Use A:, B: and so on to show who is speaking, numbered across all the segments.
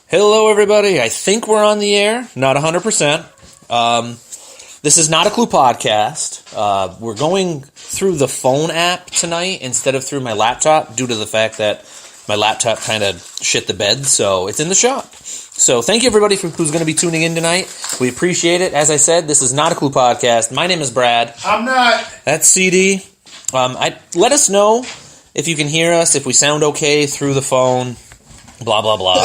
A: Hello, everybody. I think we're on the air. Not 100%. This is Not a Clue podcast. We're going through the phone app tonight instead of through my laptop due to the fact that my laptop kind of shit the bed, so it's in the shop. So thank you, everybody, who's going to be tuning in tonight. We appreciate it. As I said, this is Not a Clue podcast. My name is Brad.
B: I'm not.
A: That's CD. Let us know if you can hear us, if we sound okay through the phone. Blah, blah, blah.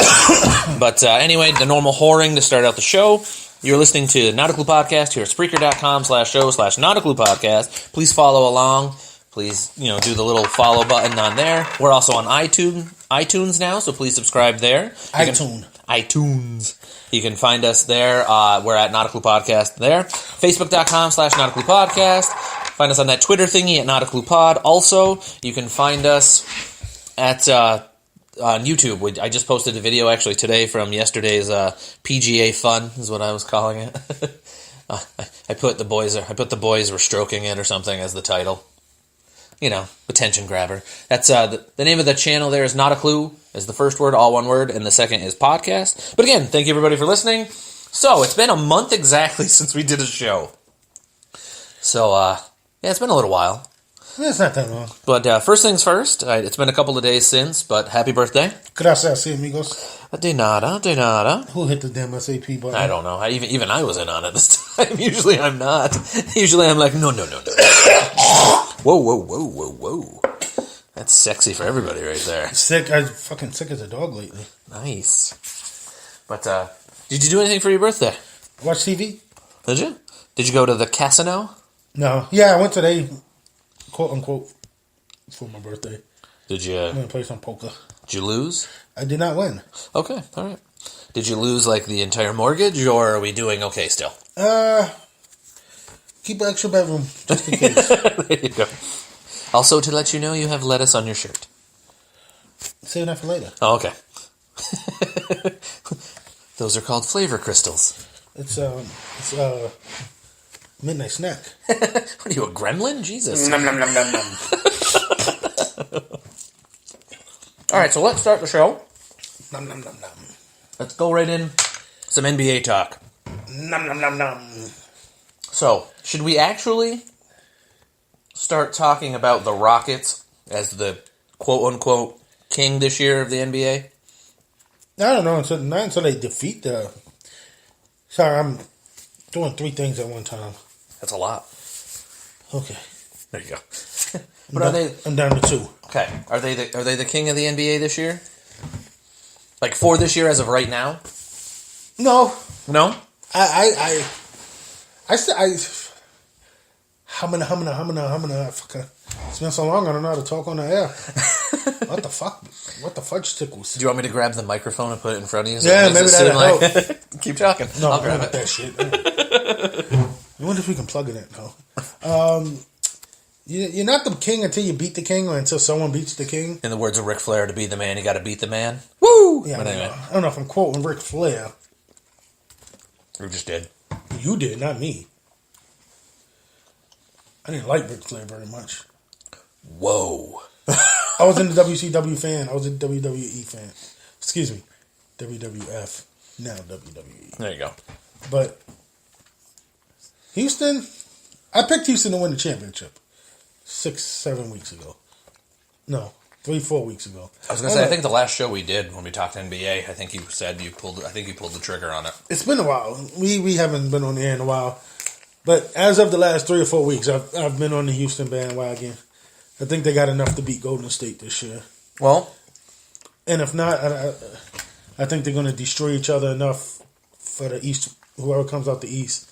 A: But anyway, the normal whoring to start out the show. You're listening to Not a Clue Podcast here at Spreaker.com/show/Not a Clue Podcast. Please follow along. Please, do the little follow button on there. We're also on iTunes now, so please subscribe there. iTunes. You can find us there. We're at Not a Clue Podcast there. Facebook.com/Not a Clue Podcast. Find us on that Twitter thingy at Not a Clue Pod. Also, you can find us at... on YouTube. I just posted a video actually today from yesterday's PGA Fun is what I was calling it. I put the boys were stroking it or something as the title. Attention grabber. That's the name of the channel there is Not a Clue is the first word, all one word, and the second is podcast. But again, thank you everybody for listening. So it's been a month exactly since we did a show. So it's been a little while.
B: It's not that long.
A: But first things first, it's been a couple of days since, but happy birthday.
B: Gracias, amigos.
A: De nada.
B: Who hit the damn SAP button?
A: I don't know. Even I was in on it this time. Usually I'm not. Usually I'm like, no. Whoa. That's sexy for everybody right there.
B: I'm fucking sick as a dog lately.
A: Nice. But did you do anything for your birthday?
B: Watch TV?
A: Did you? Did you go to the casino?
B: No. Yeah, I went today, quote unquote, for my birthday.
A: Did you?
B: I'm going to play some poker.
A: Did you lose?
B: I did not win.
A: Okay, all right. Did you lose like the entire mortgage, or are we doing okay still?
B: Keep an extra bedroom, just in case.
A: There you go. Also, to let you know, you have lettuce on your shirt.
B: Save that for later.
A: Oh, okay. Those are called flavor crystals.
B: It's midnight snack.
A: What are you, a gremlin? Jesus.
B: Nom, nom, nom, nom, nom.
A: All right, so let's start the show.
B: Nom, nom, nom, nom.
A: Let's go right in. Some NBA talk.
B: Nom, nom, nom, nom.
A: So, should we actually start talking about the Rockets as the quote-unquote king this year of the NBA?
B: I don't know, not until they defeat the... Sorry, I'm doing 3 things at one time.
A: That's a lot.
B: Okay.
A: There you go.
B: I'm down to 2.
A: Okay. Are they the king of the NBA this year? Like for this year as of right now?
B: No.
A: No?
B: Humming. Fucking, it's been so long, I don't know how to talk on the air. What the fuck? What the fudge tickles?
A: Do you want me to grab the microphone and put it in front of you?
B: So yeah, maybe that'll help.
A: Keep talking.
B: No,
A: I'll grab it.
B: That shit. I wonder if we can plug it in, though. You're not the king until you beat the king or until someone beats the king.
A: In the words of Ric Flair, to be the man, you got to beat the man. Woo!
B: Yeah,
A: Anyway.
B: I don't know if I'm quoting Ric Flair.
A: You just did.
B: You did, not me. I didn't like Ric Flair very much.
A: Whoa.
B: I was in the WCW fan. I was a WWE fan. Excuse me. WWF. Now WWE.
A: There you go.
B: But Houston, I picked Houston to win the championship 6-7 weeks ago. No, 3-4 weeks ago.
A: I was going to say, I think the last show we did when we talked NBA, I think you said you pulled the trigger on it.
B: It's been a while. We haven't been on the air in a while. But as of the last 3 or 4 weeks, I've been on the Houston bandwagon. I think they got enough to beat Golden State this year.
A: Well,
B: and if not, I think they're going to destroy each other enough for the East, whoever comes out the East.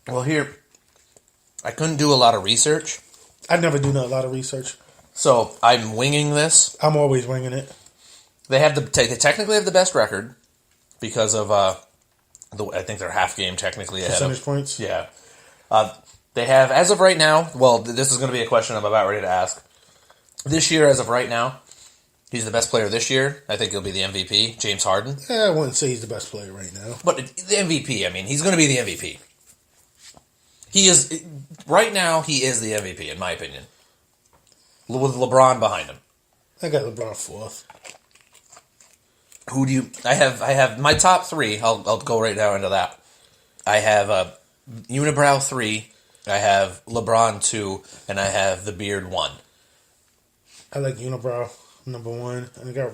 A: Well, here, I couldn't do a lot of research.
B: I never do a lot of research.
A: So, I'm winging this.
B: I'm always winging it.
A: They technically have the best record because of, I think they're half game technically ahead
B: Percentage points?
A: Yeah. They have, as of right now, well, this is going to be a question I'm about ready to ask. This year, as of right now, he's the best player this year. I think he'll be the MVP, James Harden.
B: Yeah, I wouldn't say he's the best player right now.
A: But the MVP, I mean, he's going to be the MVP. He is, right now, he is the MVP, in my opinion. With LeBron behind him.
B: I got LeBron 4th.
A: Who do you? I have my top three. I'll go right now into that. I have Unibrow 3. I have LeBron 2, and I have the Beard 1.
B: I like Unibrow number 1, and I got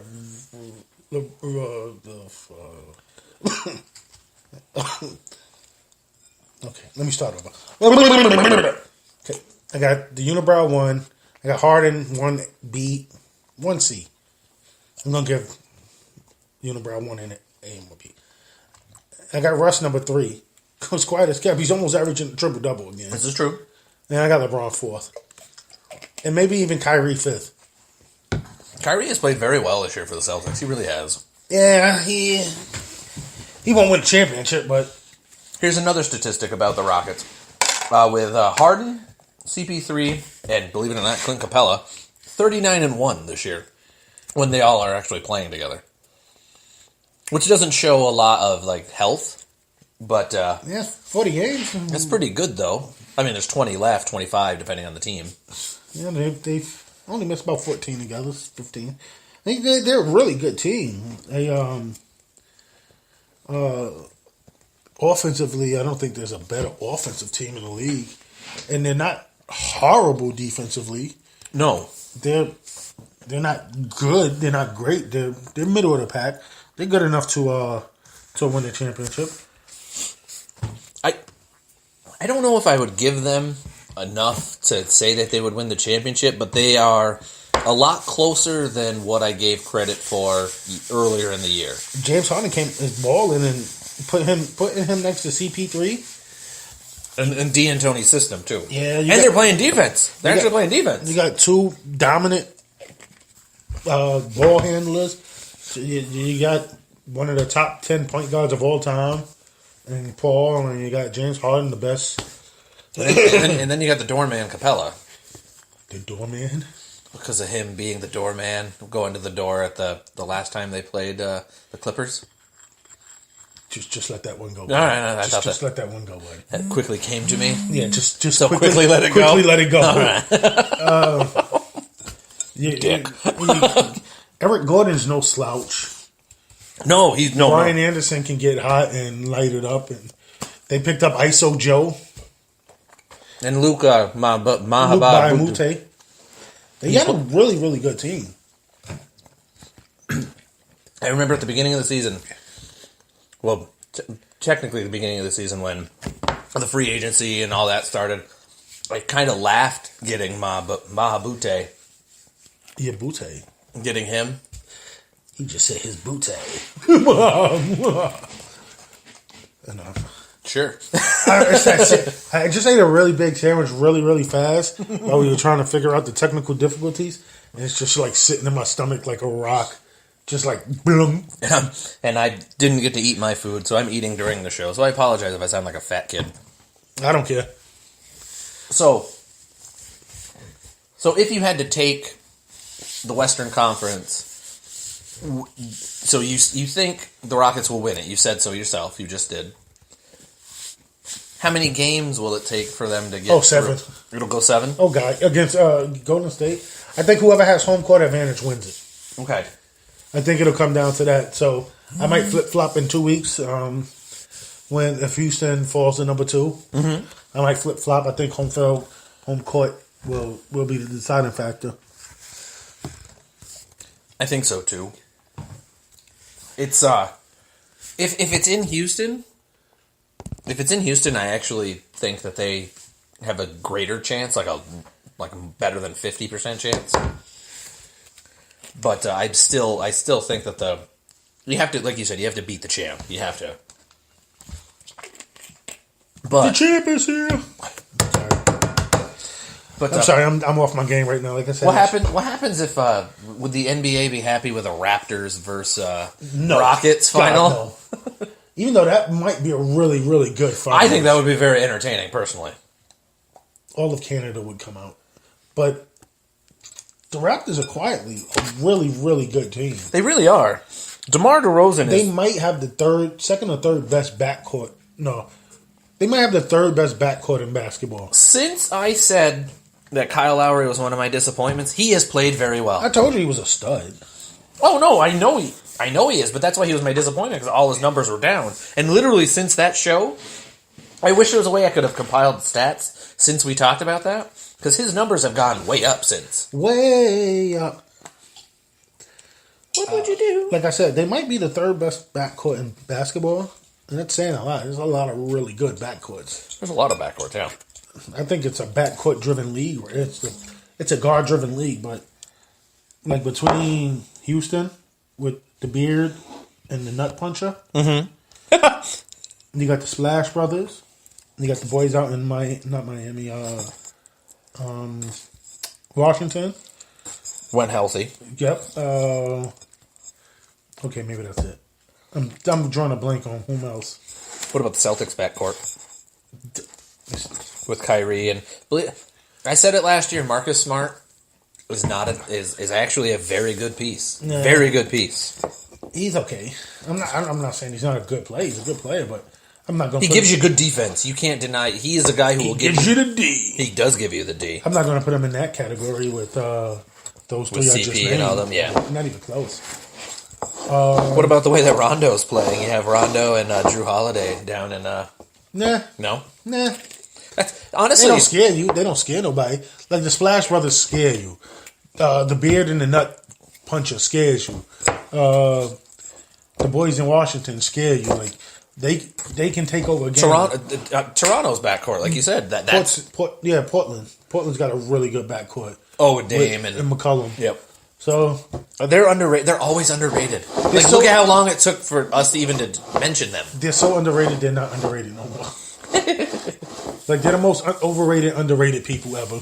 B: okay, let me start over. Okay, I got the Unibrow 1. I got Harden 1B, 1C. I'm gonna give Unibrow 1 and A and 1B. I got Russ number 3. It's quiet as kept. He's almost averaging a triple-double again.
A: This is true.
B: And I got LeBron 4th. And maybe even Kyrie 5th.
A: Kyrie has played very well this year for the Celtics. He really has.
B: Yeah, he won't win a championship, but...
A: Here's another statistic about the Rockets. With Harden, CP3, and believe it or not, Clint Capella, 39-1 this year. When they all are actually playing together. Which doesn't show a lot of, health. But,
B: yeah, 40 games.
A: That's pretty good, though. I mean, there's 20 left, 25, depending on the team.
B: Yeah, they've only missed about 14 together, 15. I think they're a really good team. They, offensively, I don't think there's a better offensive team in the league. And they're not horrible defensively.
A: No.
B: They're not good. They're not great. They're middle of the pack. They're good enough to win the championship.
A: I don't know if I would give them enough to say that they would win the championship, but they are a lot closer than what I gave credit for earlier in the year.
B: James Harden is balling and putting him next to CP3
A: and D'Antoni's system too.
B: Yeah,
A: they're playing defense. They're actually playing defense.
B: You got two dominant ball handlers. So you got one of the top 10 point guards of all time. And Paul, and you got James Harden, the best.
A: and then you got the doorman Capella.
B: The doorman?
A: Because of him being the doorman, going to the door at the last time they played the Clippers.
B: Just let that one go.
A: All right,
B: just let that one go, buddy.
A: That quickly came to me.
B: Yeah, just
A: so quickly let it go.
B: Quickly let it go.
A: All right.
B: Dick. Eric Gordon's no slouch.
A: No, he's no.
B: Brian Anderson can get hot and light it up, and they picked up ISO Joe
A: and Luke Mahabad.
B: They got a really, really good team.
A: I remember at the beginning of the season. Well, technically the beginning of the season when the free agency and all that started. I kind of laughed getting Mahabute.
B: Yeah, Bute.
A: Getting him.
B: He just said his booty.
A: Sure.
B: I just ate a really big sandwich really, really fast while we were trying to figure out the technical difficulties. And it's just like sitting in my stomach like a rock. Just like, boom.
A: And I didn't get to eat my food, so I'm eating during the show. So I apologize if I sound like a fat kid.
B: I don't care.
A: So if you had to take the Western Conference... So you think the Rockets will win it? You said so yourself. You just did. How many games will it take for them to get?
B: 7.
A: Through? It'll go 7.
B: Oh God, against Golden State. I think whoever has home court advantage wins it.
A: Okay.
B: I think it'll come down to that. So I might flip flop in 2 weeks. If Houston falls to number 2, I might flip flop. I think home court will be the deciding factor.
A: I think so too. It's if it's in Houston, I actually think that they have a greater chance, like better than 50% chance. But I still think that you have to, like you said, you have to beat the champ. You have to. But
B: the champ is here. But I'm sorry, I'm off my game right now. Like I said,
A: what happens if would the NBA be happy with a Raptors versus Rockets final?
B: God, no. Even though that might be a really, really good final.
A: I think that would be very entertaining, personally.
B: All of Canada would come out, but the Raptors are quietly a really, really good team.
A: They really are. DeMar DeRozan
B: They might have the second or third best backcourt. No, they might have the third best backcourt in basketball.
A: Since I said that Kyle Lowry was one of my disappointments, he has played very well.
B: I told you he was a stud.
A: Oh no, I know he is, but that's why he was my disappointment because all his numbers were down. And literally since that show, I wish there was a way I could have compiled stats since we talked about that because his numbers have gone way up since.
B: Way up.
A: What would you do?
B: Like I said, they might be the third best backcourt in basketball, and that's saying a lot. There's a lot of really good backcourts.
A: There's a lot of backcourts, yeah.
B: I think it's a backcourt-driven league. It's a guard-driven league, but like between Houston with the beard and the nut puncher, you got the Splash Brothers. You got the boys out in Washington.
A: When healthy.
B: Yep. Okay, maybe that's it. I'm drawing a blank on whom else.
A: What about the Celtics backcourt? With Kyrie and I said it last year. Marcus Smart is actually a very good piece. Yeah. Very good piece.
B: He's okay. I'm not saying he's not a good player. He's a good player, but I'm not going.
A: He gives you good defense. You can't deny. He is a guy who will give
B: you the D.
A: He does give you the D.
B: I'm not going to put him in that category with those three
A: with
B: I
A: CP
B: just named.
A: and all them. Yeah,
B: not even close.
A: What about the way that Rondo's playing? You have Rondo and Drew Holiday down in.
B: Nah.
A: No.
B: Nah.
A: Honestly,
B: they don't scare you. They don't scare nobody. Like the Splash Brothers scare you. The beard and the nut puncher scares you. The boys in Washington scare you. Like they can take over a game.
A: Toronto's backcourt, like you said. That's
B: Portland. Portland's got a really good backcourt.
A: Oh, with Dame and
B: McCollum.
A: Yep.
B: So
A: they're underrated. They're always underrated. Look at how long it took for us to even to mention them.
B: They're so underrated. They're not underrated no more. Like they're the most overrated, underrated people ever.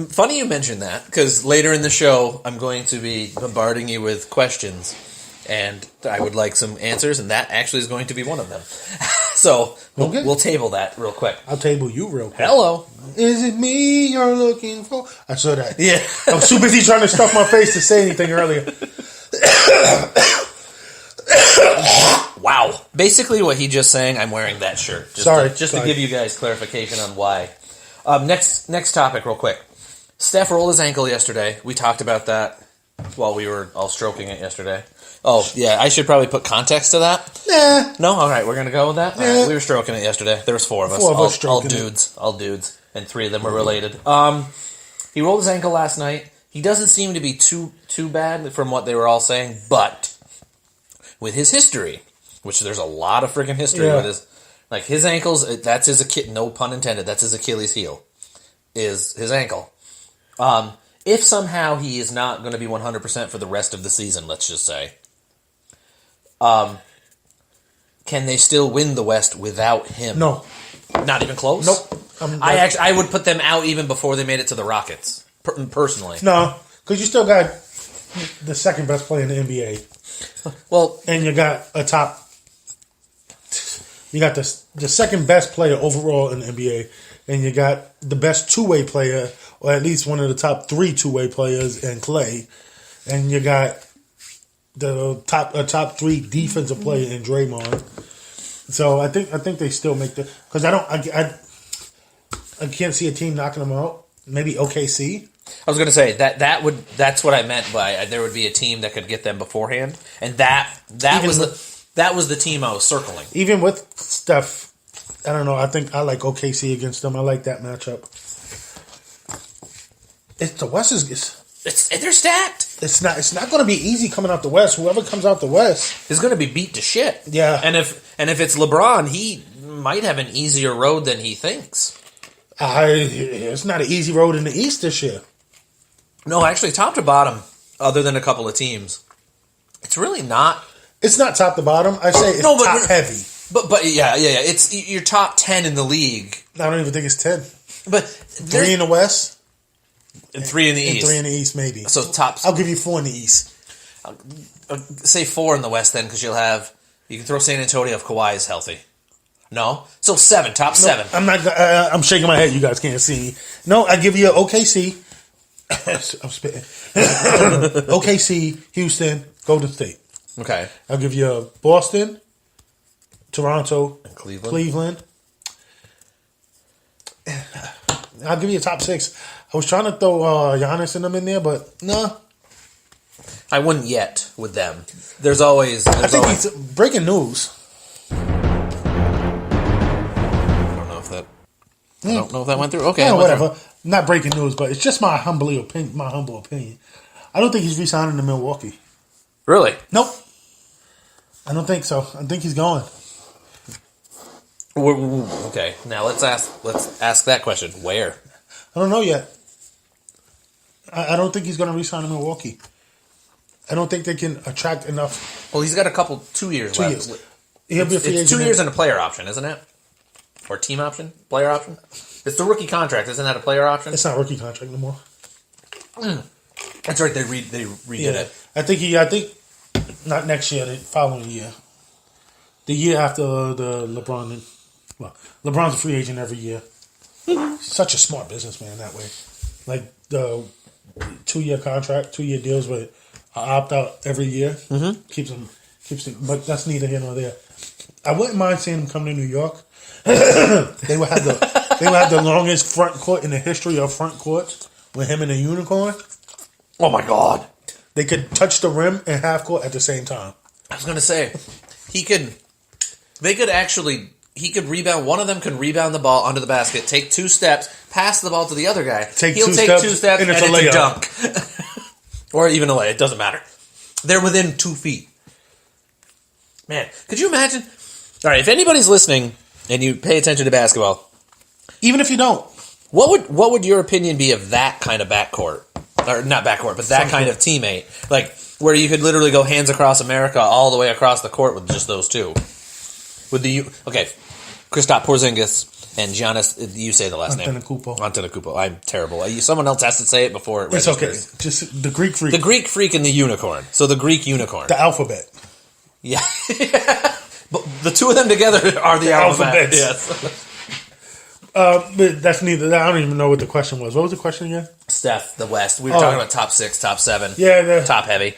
A: Funny you mentioned that because later in the show, I'm going to be bombarding you with questions, and I would like some answers, and that actually is going to be one of them. So we'll table that real quick.
B: I'll table you real quick.
A: Hello.
B: Is it me you're looking for? I saw that.
A: Yeah.
B: I was too busy trying to stuff my face to say anything earlier.
A: Wow. Basically what he just saying, I'm wearing that shirt. Just to give you guys clarification on why. Next topic real quick. Steph rolled his ankle yesterday. We talked about that while we were all stroking it yesterday. Oh, yeah, I should probably put context to that.
B: Nah.
A: No? All right, we're going to go with that?
B: Nah.
A: All right, we were stroking it yesterday. There was four of us. All dudes. And three of them were related. He rolled his ankle last night. He doesn't seem to be too bad from what they were all saying, but with his history, which there's a lot of freaking history with his ankles, that's his, no pun intended, that's his Achilles heel, is his ankle. If somehow he is not going to be 100% for the rest of the season, let's just say, can they still win the West without him?
B: No.
A: Not even close?
B: Nope.
A: I would put them out even before they made it to the Rockets, personally.
B: No, because you still got the second best player in the NBA.
A: Well,
B: and you got the second best player overall in the NBA, and you got the best two-way player, or at least one of the top three two-way players in Clay, and you got the top three defensive player in Draymond. So I think they still make because I can't see a team knocking them out. Maybe OKC.
A: I was going to say that's what I meant by there would be a team that could get them beforehand, and that was the team I was circling. Even
B: with Steph, I don't know. I think I like OKC against them. I like that matchup. The West
A: they're stacked.
B: It's not going to be easy coming out the West. Whoever comes out the West
A: is going to be beat to shit.
B: Yeah,
A: and if it's LeBron, he might have an easier road than he thinks.
B: It's not an easy road in the East this year.
A: No, actually, top to bottom, other than a couple of teams, it's really not.
B: It's not top to bottom. I say it's top heavy.
A: But yeah. It's your top 10 in the league.
B: I don't even think it's 10.
A: But
B: 3 in the West,
A: and 3 in the East.
B: 3 in the East, maybe.
A: So top.
B: I'll give you 4 in the East.
A: Say 4 in the West then, because you can throw San Antonio if Kawhi is healthy. No, so 7, top 7.
B: I'm not. I'm shaking my head. You guys can't see me. No, I give you OKC. I'm spitting. OKC, Houston, Golden State.
A: Okay.
B: I'll give you Boston, Toronto,
A: and Cleveland.
B: I'll give you a top 6. I was trying to throw Giannis and them in there, but no.
A: I wouldn't yet with them. There's always.
B: I think he's breaking news.
A: I don't know if that. I don't know if that went through. Okay,
B: Yeah, whatever. Not breaking news, but it's just my humble opinion. I don't think he's re-signing to Milwaukee.
A: Really?
B: Nope. I don't think so. I think he's going.
A: Okay, now let's ask that question. Where?
B: I don't know yet. I don't think he's going to re-sign in Milwaukee. I don't think they can attract enough.
A: Well, he's got 2 years left.
B: He'll be a free agent.
A: It's 2 years and a player option, isn't it? Or team option? Player option? It's the rookie contract. Isn't that a player option?
B: It's not a rookie contract no more.
A: That's right. They redid it.
B: I think not next year. The following year. The year after the LeBron. LeBron's a free agent every year. Such a smart businessman that way. Like the 2-year contract, 2-year deals with opt out every year. Mm-hmm. Keeps him. But that's neither here nor there. I wouldn't mind seeing him come to New York. They would have the longest front court in the history of front courts with him and the unicorn.
A: Oh my God!
B: They could touch the rim and half court at the same time.
A: I was gonna say he could rebound. One of them could rebound the ball under the basket, take 2 steps, pass the ball to the other guy. He'll take 2 steps and it's a dunk, or even a lay. It doesn't matter. They're within 2 feet. Man, could you imagine? All right, if anybody's listening and you pay attention to basketball,
B: even if you don't,
A: what would your opinion be of that kind of backcourt, or not backcourt, but that kind of teammate, like where you could literally go hands across America all the way across the court with just those two? Kristaps Porzingis and Giannis. You say the last name. Antetokounmpo. I'm terrible. Someone else has to say it before it registers.
B: It's okay. Just the Greek freak.
A: The Greek freak and the unicorn. So the Greek unicorn.
B: The alphabet.
A: Yeah. But the two of them together are the alphabet. Yes.
B: But that's neither. I don't even know what the question was. What was the question again?
A: Steph, the West. We were talking about top 6, top 7.
B: Yeah.
A: Top heavy.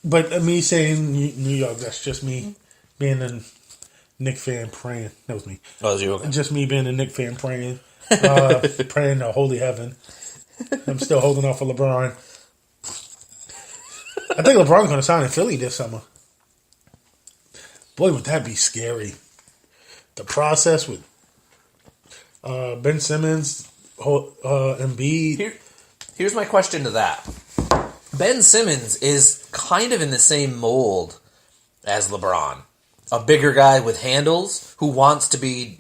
B: But me saying New York, that's just me being a Knick fan praying. That was me.
A: Oh, was you? Okay.
B: Just me being a Knick fan praying. Praying to holy heaven. I'm still holding off for LeBron. I think LeBron's going to sign in Philly this summer. Boy, would that be scary. The process with Ben Simmons, Embiid.
A: Here's my question to that. Ben Simmons is kind of in the same mold as LeBron. A bigger guy with handles who wants to be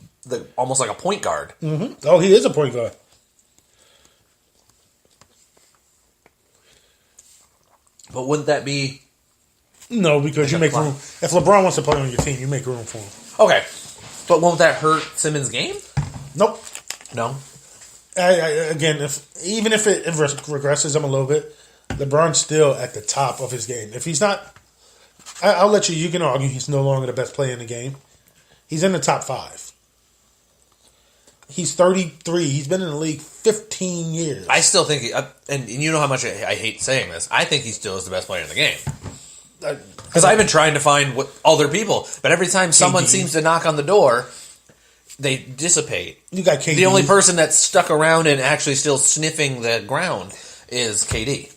A: almost like a point guard.
B: Mm-hmm. Oh, he is a point guard.
A: But wouldn't that be...
B: No, because you make room. If LeBron wants to play on your team, you make room for him.
A: Okay. But won't that hurt Simmons' game?
B: Nope.
A: No?
B: Again, even if it regresses him a little bit, LeBron's still at the top of his game. If he's not... I'll let you can argue he's no longer the best player in the game. He's in the top 5. He's 33. He's been in the league 15 years.
A: I still think... and you know how much I hate saying this. I think he still is the best player in the game. Because I've been trying to find other people, but every time someone seems to knock on the door, they dissipate.
B: You got KD.
A: The only person that's stuck around and actually still sniffing the ground is KD.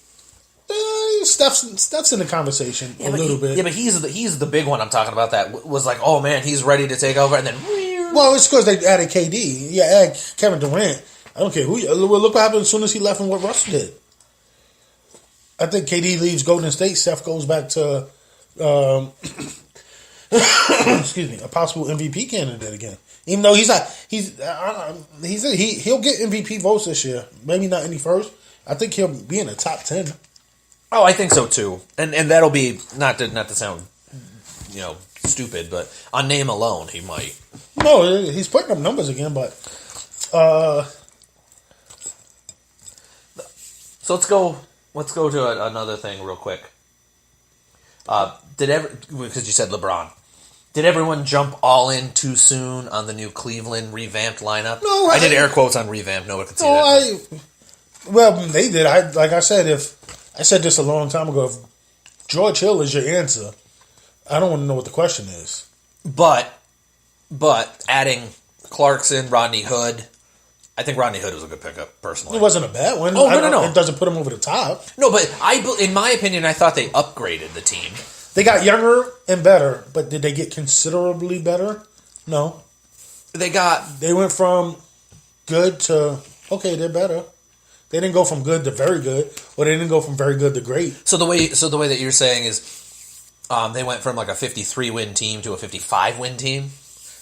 B: Steph's in the conversation a little bit.
A: Yeah, but he's the big one I'm talking about that was like, oh man, he's ready to take over, and then...
B: Well, it's because they added KD. Yeah, add Kevin Durant. I don't care who you... Look what happened as soon as he left and what Russ did. I think KD leaves Golden State. Steph goes back to, excuse me, a possible MVP candidate again. Even though he'll get MVP votes this year. Maybe not any first. I think he'll be in the top 10.
A: Oh, I think so too. And that'll be not to sound, stupid, but on name alone, he might.
B: No, he's putting up numbers again, but.
A: So let's go to another thing real quick. Because you said LeBron, did everyone jump all in too soon on the new Cleveland revamped lineup?
B: No,
A: I did air quotes on revamped. No one could see that.
B: Well, they did. I said this a long time ago. If George Hill is your answer, I don't want to know what the question is.
A: But adding Clarkson, Rodney Hood, I think Rodney Hood was a good pickup, personally.
B: It wasn't a bad one.
A: Oh, no.
B: It doesn't put him over the top.
A: No, but in my opinion, I thought they upgraded the team.
B: They got younger and better, but did they get considerably better? No.
A: They
B: went from good to, okay, they're better. They didn't go from good to very good, or they didn't go from very good to great.
A: So the way that you're saying is, they went from like a 53-win team to a 55-win team,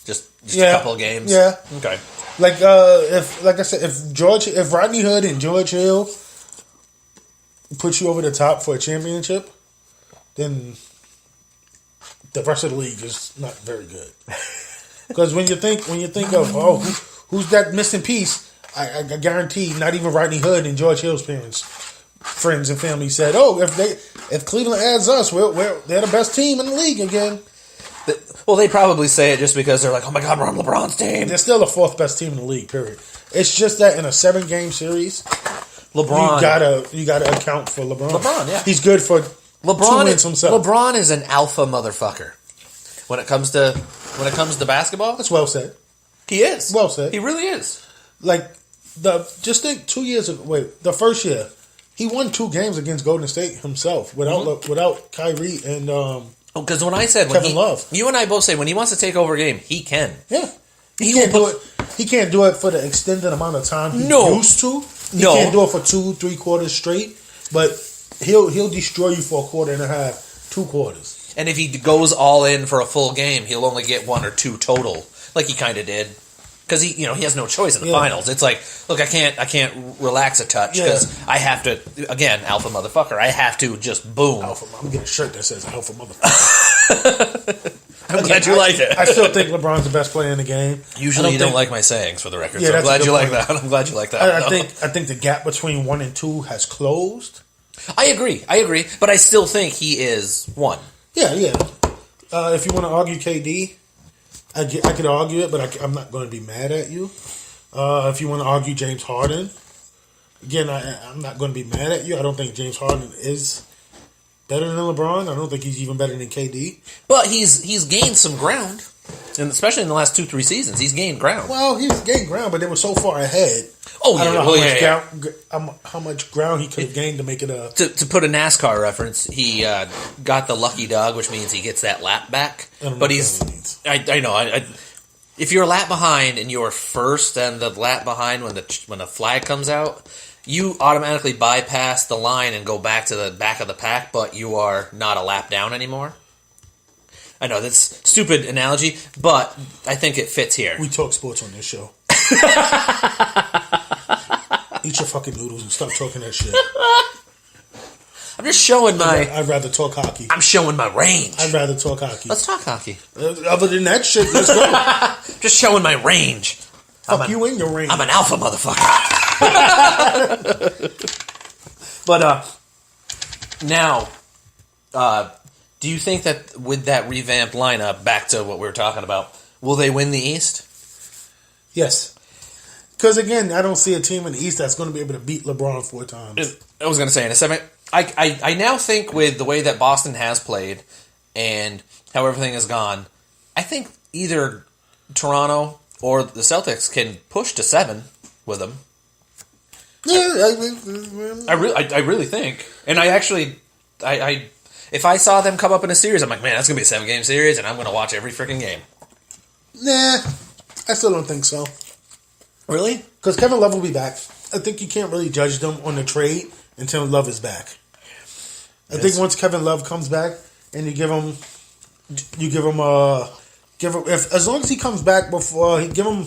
A: just a couple of games.
B: Yeah.
A: Okay.
B: Like I said, if Rodney Hood and George Hill put you over the top for a championship, then the rest of the league is not very good. Because when you think of who's that missing piece, I guarantee not even Rodney Hood and George Hill's friends and family said, if Cleveland adds us, they're the best team in the league again.
A: Well, they probably say it just because they're like, oh my God, we're on LeBron's team.
B: They're still the fourth best team in the league, period. It's just that in a 7-game series,
A: LeBron,
B: you gotta account for LeBron.
A: LeBron, yeah,
B: he's good for 2 wins himself.
A: LeBron is an alpha motherfucker when it comes to basketball.
B: That's well said.
A: He is
B: well said.
A: He really is.
B: Like just think 2 years ago. Wait, the first year he won 2 games against Golden State himself without Kyrie and
A: because when I said
B: Kevin Love,
A: you and I both say when he wants to take over a game, he can.
B: Yeah, he can't do it. He can't do it for the extended amount of time he used to. He can't do it for 2-3 quarters straight. But he'll destroy you for a quarter and a half, 2 quarters.
A: And if he goes all in for a full game, he'll only get 1 or 2 total, like he kind of did. Because he has no choice in the finals. It's like, look, I can't relax a touch because I have to. Again, alpha motherfucker. I have to just boom.
B: Alpha. I'm gonna get a shirt that says alpha motherfucker.
A: I'm glad you like it.
B: I still think LeBron's the best player in the game.
A: Usually, you don't like my sayings, for the record. So I'm glad you like that. I'm glad you like that.
B: I think the gap between 1 and 2 has closed.
A: I agree, but I still think he is 1.
B: Yeah. If you want to argue KD. I could argue it, but I'm not going to be mad at you. If you want to argue James Harden, again, I'm not going to be mad at you. I don't think James Harden is better than LeBron. I don't think he's even better than KD.
A: But he's gained some ground, and especially in the last 2-3 seasons, he's gained ground.
B: Well, he's gained ground, but they were so far ahead.
A: Oh, yeah.
B: I don't know how much ground he could have gained to make it a...
A: To put a NASCAR reference, he got the lucky dog, which means he gets that lap back. But I know. If you're a lap behind and you're first and the lap behind when the flag comes out, you automatically bypass the line and go back to the back of the pack, but you are not a lap down anymore. I know, that's a stupid analogy, but I think it fits here.
B: We talk sports on this show. Eat your fucking noodles and stop talking that shit.
A: I'm just showing
B: I'd rather talk hockey.
A: I'm showing my range.
B: I'd rather talk hockey.
A: Let's talk hockey.
B: Other than that shit, let's go.
A: Just showing my range.
B: Fuck you in your range.
A: I'm an alpha motherfucker. But now, do you think that with that revamped lineup, back to what we were talking about, will they win the East?
B: Yes. Because, again, I don't see a team in the East that's going to be able to beat LeBron 4 times.
A: I was going to say, in a second, I now think with the way that Boston has played and how everything has gone, I think either Toronto or the Celtics can push to 7 with them.
B: Yeah,
A: I really think. And I actually, if I saw them come up in a series, I'm like, man, that's going to be a 7-game series, and I'm going to watch every freaking game.
B: Nah, I still don't think so.
A: Really?
B: Because Kevin Love will be back. I think you can't really judge them on the trade until Love is back. I think once Kevin Love comes back and you give him as long as he comes back before, give him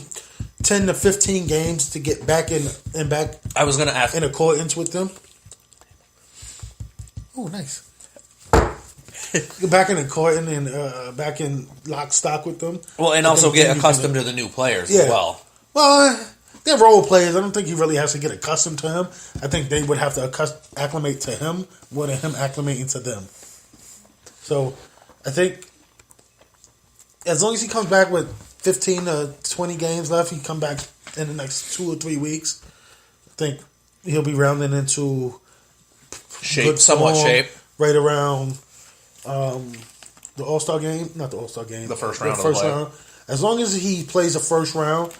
B: 10 to 15 games to get back in and back.
A: I was going to ask
B: in accordance with them. Oh, nice. Back in the court and back in lock stock with them.
A: Well, and also get accustomed to the new players as well.
B: Well, they're role players. I don't think he really has to get accustomed to him. I think they would have to acclimate to him more than him acclimating to them. So, I think as long as he comes back with 15 to 20 games left, he come back in the next 2 or 3 weeks, I think he'll be rounding into
A: shape, somewhat shape.
B: Right around the All-Star game. Not the All-Star game.
A: The first round.
B: As long as he plays the first round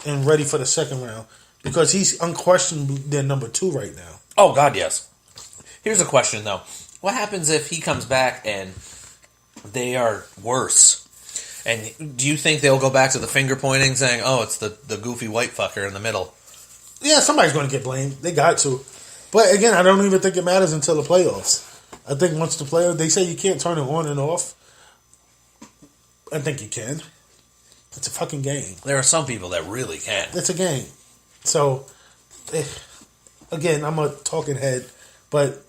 B: and ready for the second round, because he's unquestionably their number 2 right now.
A: Oh, God, yes. Here's a question, though. What happens if he comes back and they are worse? And do you think they'll go back to the finger pointing, saying, "Oh, it's the goofy white fucker in the middle"?
B: Yeah, somebody's going to get blamed. They got to. But again, I don't even think it matters until the playoffs. I think once the playoffs, they say you can't turn it on and off. I think you can. It's a fucking game.
A: There are some people that really can.
B: It's a game. So, again, I'm a talking head, but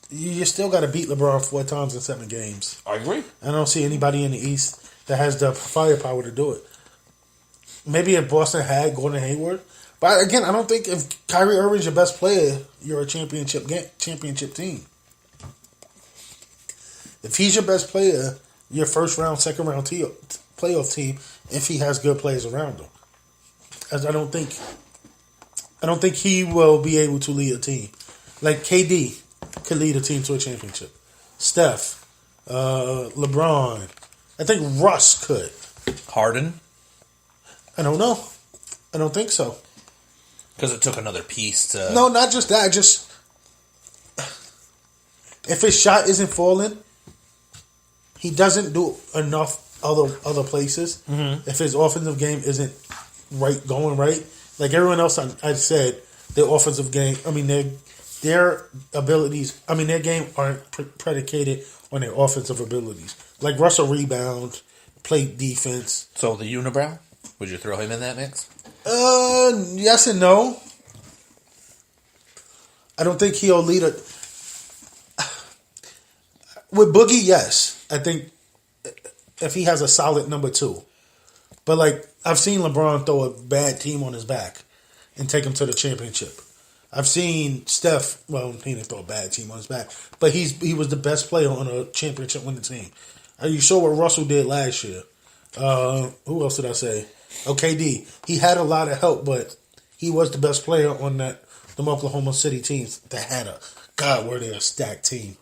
B: you still got to beat LeBron 4 times in 7 games.
A: I agree.
B: I don't see anybody in the East that has the firepower to do it. Maybe if Boston had Gordon Hayward. But again, I don't think if Kyrie Irving's your best player, you're a championship team. If he's your best player, you're first round, second round playoff team if he has good players around him. As I don't think he will be able to lead a team. Like KD could lead a team to a championship. Steph, LeBron. I think Russ could.
A: Harden?
B: I don't know. I don't think so.
A: Because it took another piece to...
B: No, not just that. Just if his shot isn't falling, he doesn't do enough other places. Mm-hmm. If his offensive game isn't going right, like everyone else I said, their offensive game. I mean their abilities. I mean their game aren't predicated on their offensive abilities. Like Russell rebound, play defense.
A: So the unibrow, would you throw him in that mix?
B: Yes and no. I don't think he'll lead a... With Boogie, yes. I think if he has a solid number 2. But, like, I've seen LeBron throw a bad team on his back and take him to the championship. I've seen Steph... Well, he didn't throw a bad team on his back. But he was the best player on a championship-winning team. You saw what Russell did last year. Who else did I say? KD. He had a lot of help, but he was the best player on the Oklahoma City teams that had were they a stacked team.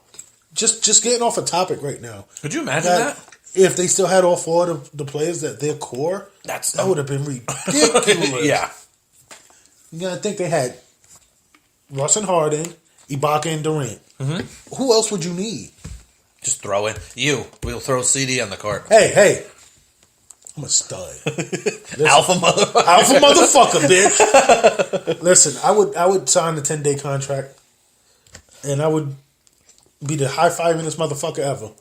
B: Just getting off a topic right now.
A: Could you imagine that?
B: If they still had all 4 of the players that their core, that would have been ridiculous.
A: Yeah.
B: I think they had Russ and Harden, Ibaka and Durant. Mm-hmm. Who else would you need?
A: Just throw in. We'll throw CD on the court.
B: Hey. I'm a stud. Listen,
A: Alpha
B: motherfucker, bitch. Listen, I would sign a 10-day contract, and I would be the high-fiving this motherfucker ever.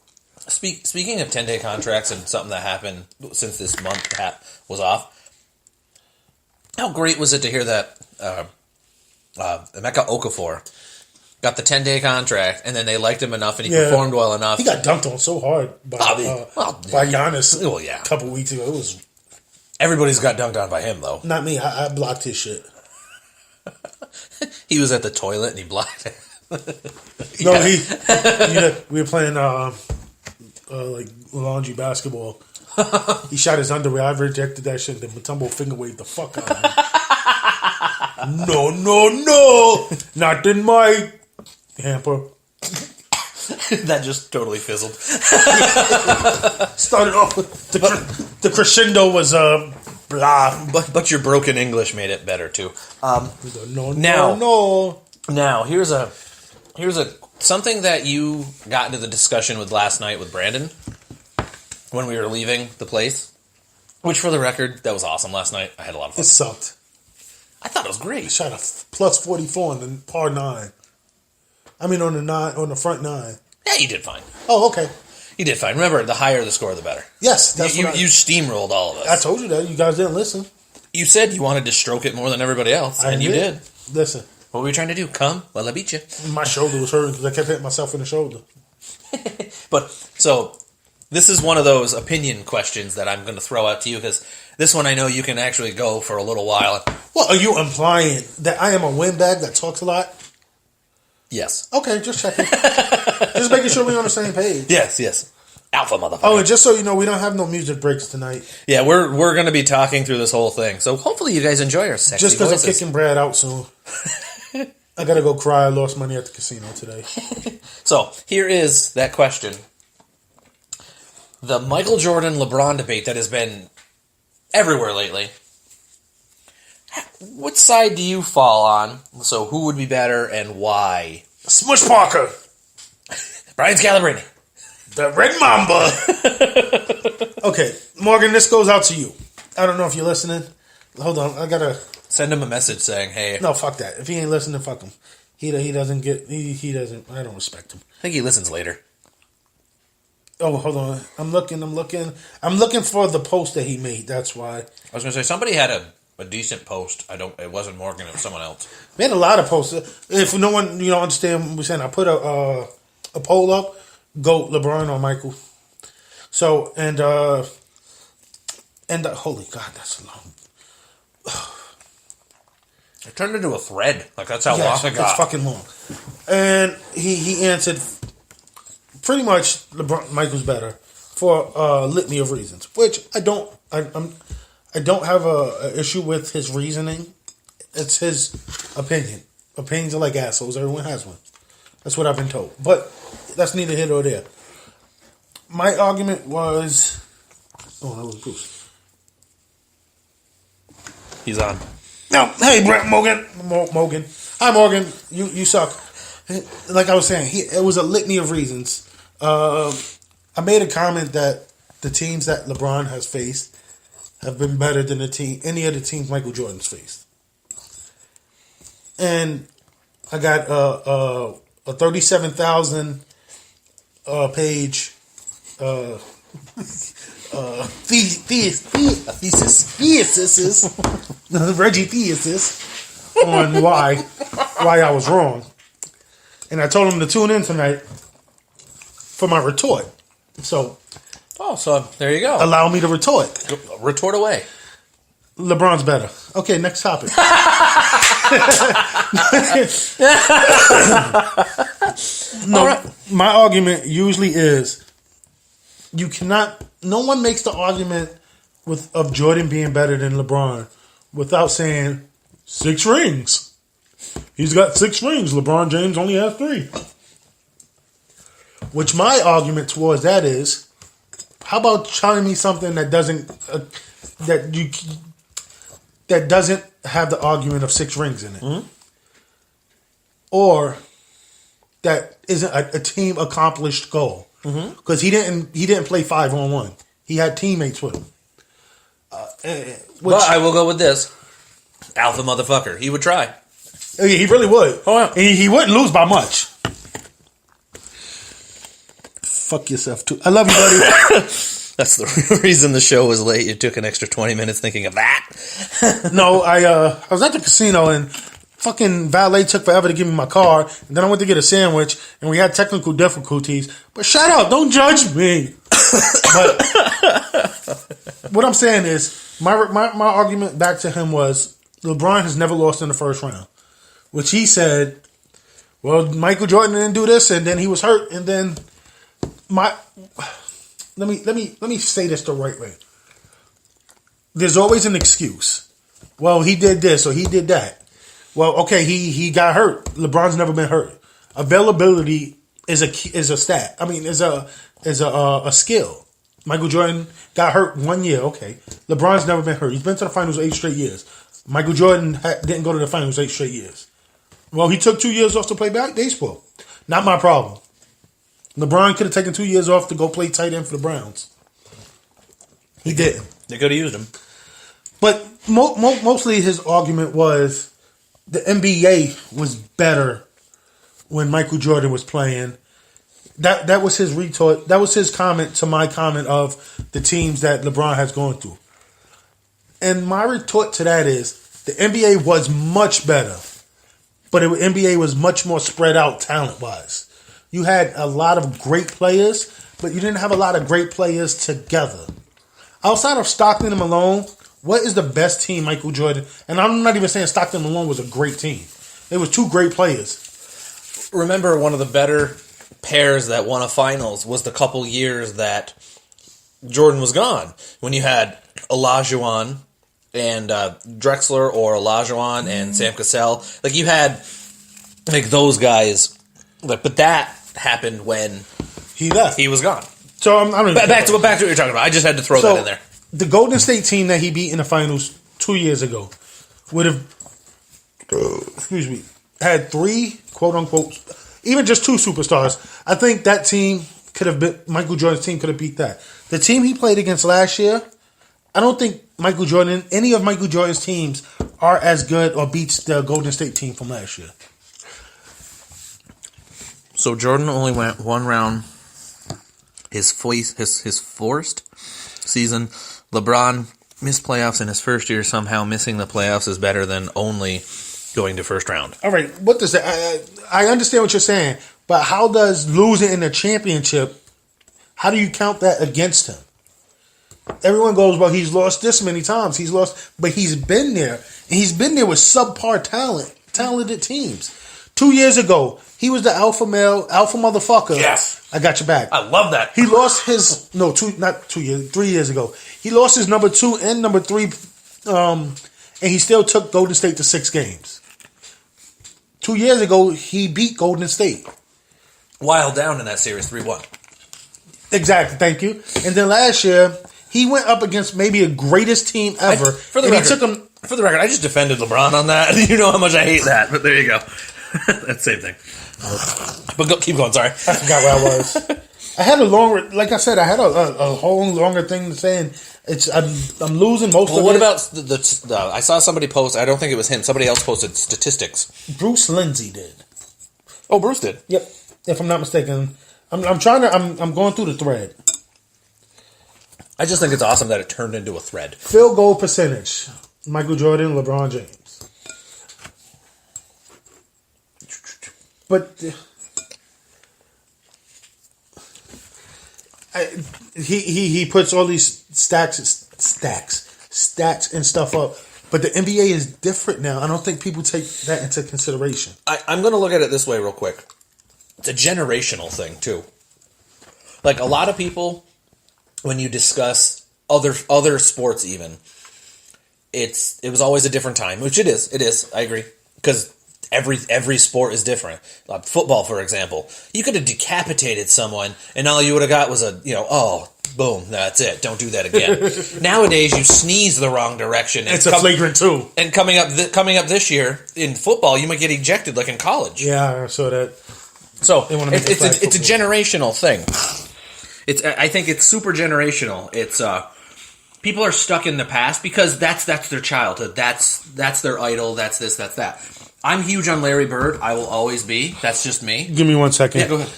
A: Speaking of 10-day contracts and something that happened since this month was off, how great was it to hear that Emeka Okafor got the 10-day contract, and then they liked him enough, and he performed well enough.
B: He got dunked on so hard by Giannis a couple weeks ago. It was
A: everybody's got dunked on by him, though.
B: Not me. I blocked his shit.
A: He was at the toilet, and he blocked it.
B: No, we were playing like laundry basketball. He shot his underwear. I rejected that shit. Then Mutombo finger waved the fuck out of me. No. Not in my hamper.
A: That just totally fizzled.
B: Started off with the crescendo was blah.
A: But your broken English made it better too.
B: No.
A: Now here's a something that you got into the discussion with last night with Brandon when we were leaving the place. Which, for the record, that was awesome last night. I had a lot of fun.
B: It sucked.
A: I thought it was great.
B: I shot a plus 44 on the par 9. I mean, on the front 9.
A: Yeah, you did fine.
B: Oh, okay.
A: You did fine. Remember, the higher the score, the better.
B: Yes, that's
A: you steamrolled all of us.
B: I told you that. You guys didn't listen.
A: You said you wanted to stroke it more than everybody else, and you did.
B: Listen.
A: What were you trying to do? Come? Well, I beat you.
B: My shoulder was hurting because I kept hitting myself in the shoulder.
A: But, so, this is one of those opinion questions that I'm going to throw out to you, because this one I know you can actually go for a little while.
B: Well, are you implying that I am a windbag that talks a lot?
A: Yes.
B: Okay, just checking. Just making sure we're on the same page.
A: Yes. Alpha motherfucker.
B: Oh, and just so you know, we don't have no music breaks tonight.
A: Yeah, we're going to be talking through this whole thing. So hopefully you guys enjoy our sexy
B: just because
A: voices.
B: I'm kicking Brad out soon. I got to go cry. I lost money at the casino today.
A: So, here is that question. The Michael Jordan-LeBron debate that has been everywhere lately. What side do you fall on? So who would be better and why?
B: Smush Parker.
A: Brian Scalabrine.
B: The Red Mamba. Okay, Morgan, this goes out to you. I don't know if you're listening. Hold on, I gotta
A: send him a message saying, "Hey."
B: No, fuck that. If he ain't listening, fuck him. He doesn't get. He doesn't. I don't respect him.
A: I think he listens later.
B: Oh, hold on. I'm looking for the post that he made. That's why.
A: I was gonna say somebody had a decent post. It wasn't Morgan. It was someone else.
B: We had a lot of posts. If no one don't understand what we're saying, I put a poll up. Go LeBron or Michael. So and holy God, that's long.
A: It turned into a thread. Like that's how long it got.
B: It's fucking long. And he answered pretty much Michael's better for a litany of reasons, which I don't have a issue with his reasoning. It's his opinion. Opinions are like assholes. Everyone has one. That's what I've been told. But that's neither here nor there. My argument was... Oh, that was Bruce.
A: He's on.
B: No, hey, Brett Morgan. Morgan. Hi, Morgan. You suck. Like I was saying, it was a litany of reasons. I made a comment that the teams that LeBron has faced have been better than any of the teams Michael Jordan's faced. And I got a 37,000 page thesis Reggie thesis on why I was wrong, and I told him to tune in tonight for my retort. So
A: there you go.
B: Allow me to retort.
A: Retort away.
B: LeBron's better. Okay, next topic. No, right. My argument usually is no one makes the argument of Jordan being better than LeBron without saying 6 rings. He's got 6 rings. LeBron James only has 3. Which my argument towards that is, how about telling me something that doesn't have the argument of 6 rings in it, or that isn't a team accomplished goal? Because he didn't play 5-on-1. He had teammates with him.
A: But I will go with this. Alpha motherfucker. He would try.
B: He really would.
A: Oh, yeah.
B: And he wouldn't lose by much. Fuck yourself, too. I love you, buddy.
A: That's the reason the show was late. You took an extra 20 minutes thinking of that.
B: No, I was at the casino and fucking valet took forever to give me my car. And then I went to get a sandwich and we had technical difficulties. But shut up. Don't judge me. But what I'm saying is, my argument back to him was LeBron has never lost in the first round. Which he said, well, Michael Jordan didn't do this and then he was hurt. And then let me say this the right way. There's always an excuse. Well, he did this or he did that. Well, okay, he got hurt. LeBron's never been hurt. Availability is a stat. I mean, is a skill. Michael Jordan got hurt 1 year. Okay, LeBron's never been hurt. He's been to the finals 8 straight years. Michael Jordan didn't go to the finals 8 straight years. Well, he took 2 years off to play baseball. Not my problem. LeBron could have taken 2 years off to go play tight end for the Browns. He didn't.
A: They could have used him.
B: But mostly his argument was the NBA was better when Michael Jordan was playing. That was his retort. That was his comment to my comment of the teams that LeBron has gone through. And my retort to that is the NBA was much better, but the NBA was much more spread out talent-wise. You had a lot of great players, but you didn't have a lot of great players together. Outside of Stockton and Malone, what is the best team Michael Jordan? And I'm not even saying Stockton and Malone was a great team. It was 2 great players.
A: Remember, one of the better pairs that won a finals was the couple years that Jordan was gone. When you had Olajuwon and Drexler, or Olajuwon and Sam Cassell. Like, you had like those guys. But that happened when
B: he left.
A: He was gone.
B: So I don't even
A: back to what you're talking about. I just had to throw that in there.
B: The Golden State team that he beat in the finals 2 years ago, would have, had 3 quote unquote, even just 2 superstars, I think that team could have been, Michael Jordan's team could have beat that. The team he played against last year, I don't think Michael Jordan, any of Michael Jordan's teams are as good or beats the Golden State team from last year.
A: So Jordan only went one round his first season. LeBron missed playoffs in his first year. Somehow missing the playoffs is better than only going to first round.
B: All right, what does that? I understand what you're saying, but how does losing in the championship, how do you count that against him? Everyone goes, well, he's lost this many times. He's lost, but he's been there. And he's been there with subpar talented teams. 2 years ago, he was the alpha male, alpha motherfucker.
A: Yes.
B: I got your back.
A: I love that.
B: He lost his, 3 years ago. He lost his number 2 and number 3, and he still took Golden State to 6 games. 2 years ago, he beat Golden State.
A: While down in that series, 3-1.
B: Exactly, thank you. And then last year, he went up against maybe the greatest team ever.
A: For the record, I just defended LeBron on that. You know how much I hate that, but there you go. That's the same thing. But keep going, sorry.
B: I forgot where I was. I had a longer, like I said, I had a whole longer thing to say, and I'm losing most of it.
A: Well, what about I saw somebody post, I don't think it was him, somebody else posted statistics.
B: Bruce Lindsay did.
A: Oh, Bruce did?
B: Yep, if I'm not mistaken. I'm going through the thread.
A: I just think it's awesome that it turned into a thread.
B: Field goal percentage. Michael Jordan, LeBron James. But he puts all these stats and stuff up. But the NBA is different now. I don't think people take that into consideration.
A: I'm going to look at it this way real quick. It's a generational thing, too. Like, a lot of people, when you discuss other sports even, it was always a different time, which it is, I agree. Because every sport is different. Like football, for example. You could have decapitated someone, and all you would have got was boom, that's it. Don't do that again. Nowadays, you sneeze the wrong direction.
B: It's a flagrant 2.
A: And coming up this year, in football, you might get ejected like in college.
B: Yeah, I saw that.
A: So, it's a generational thing. I think it's super generational. It's people are stuck in the past because that's their childhood. That's their idol. That's this. That's that. I'm huge on Larry Bird. I will always be. That's just me.
B: Give me 1 second.
A: Yeah, go ahead.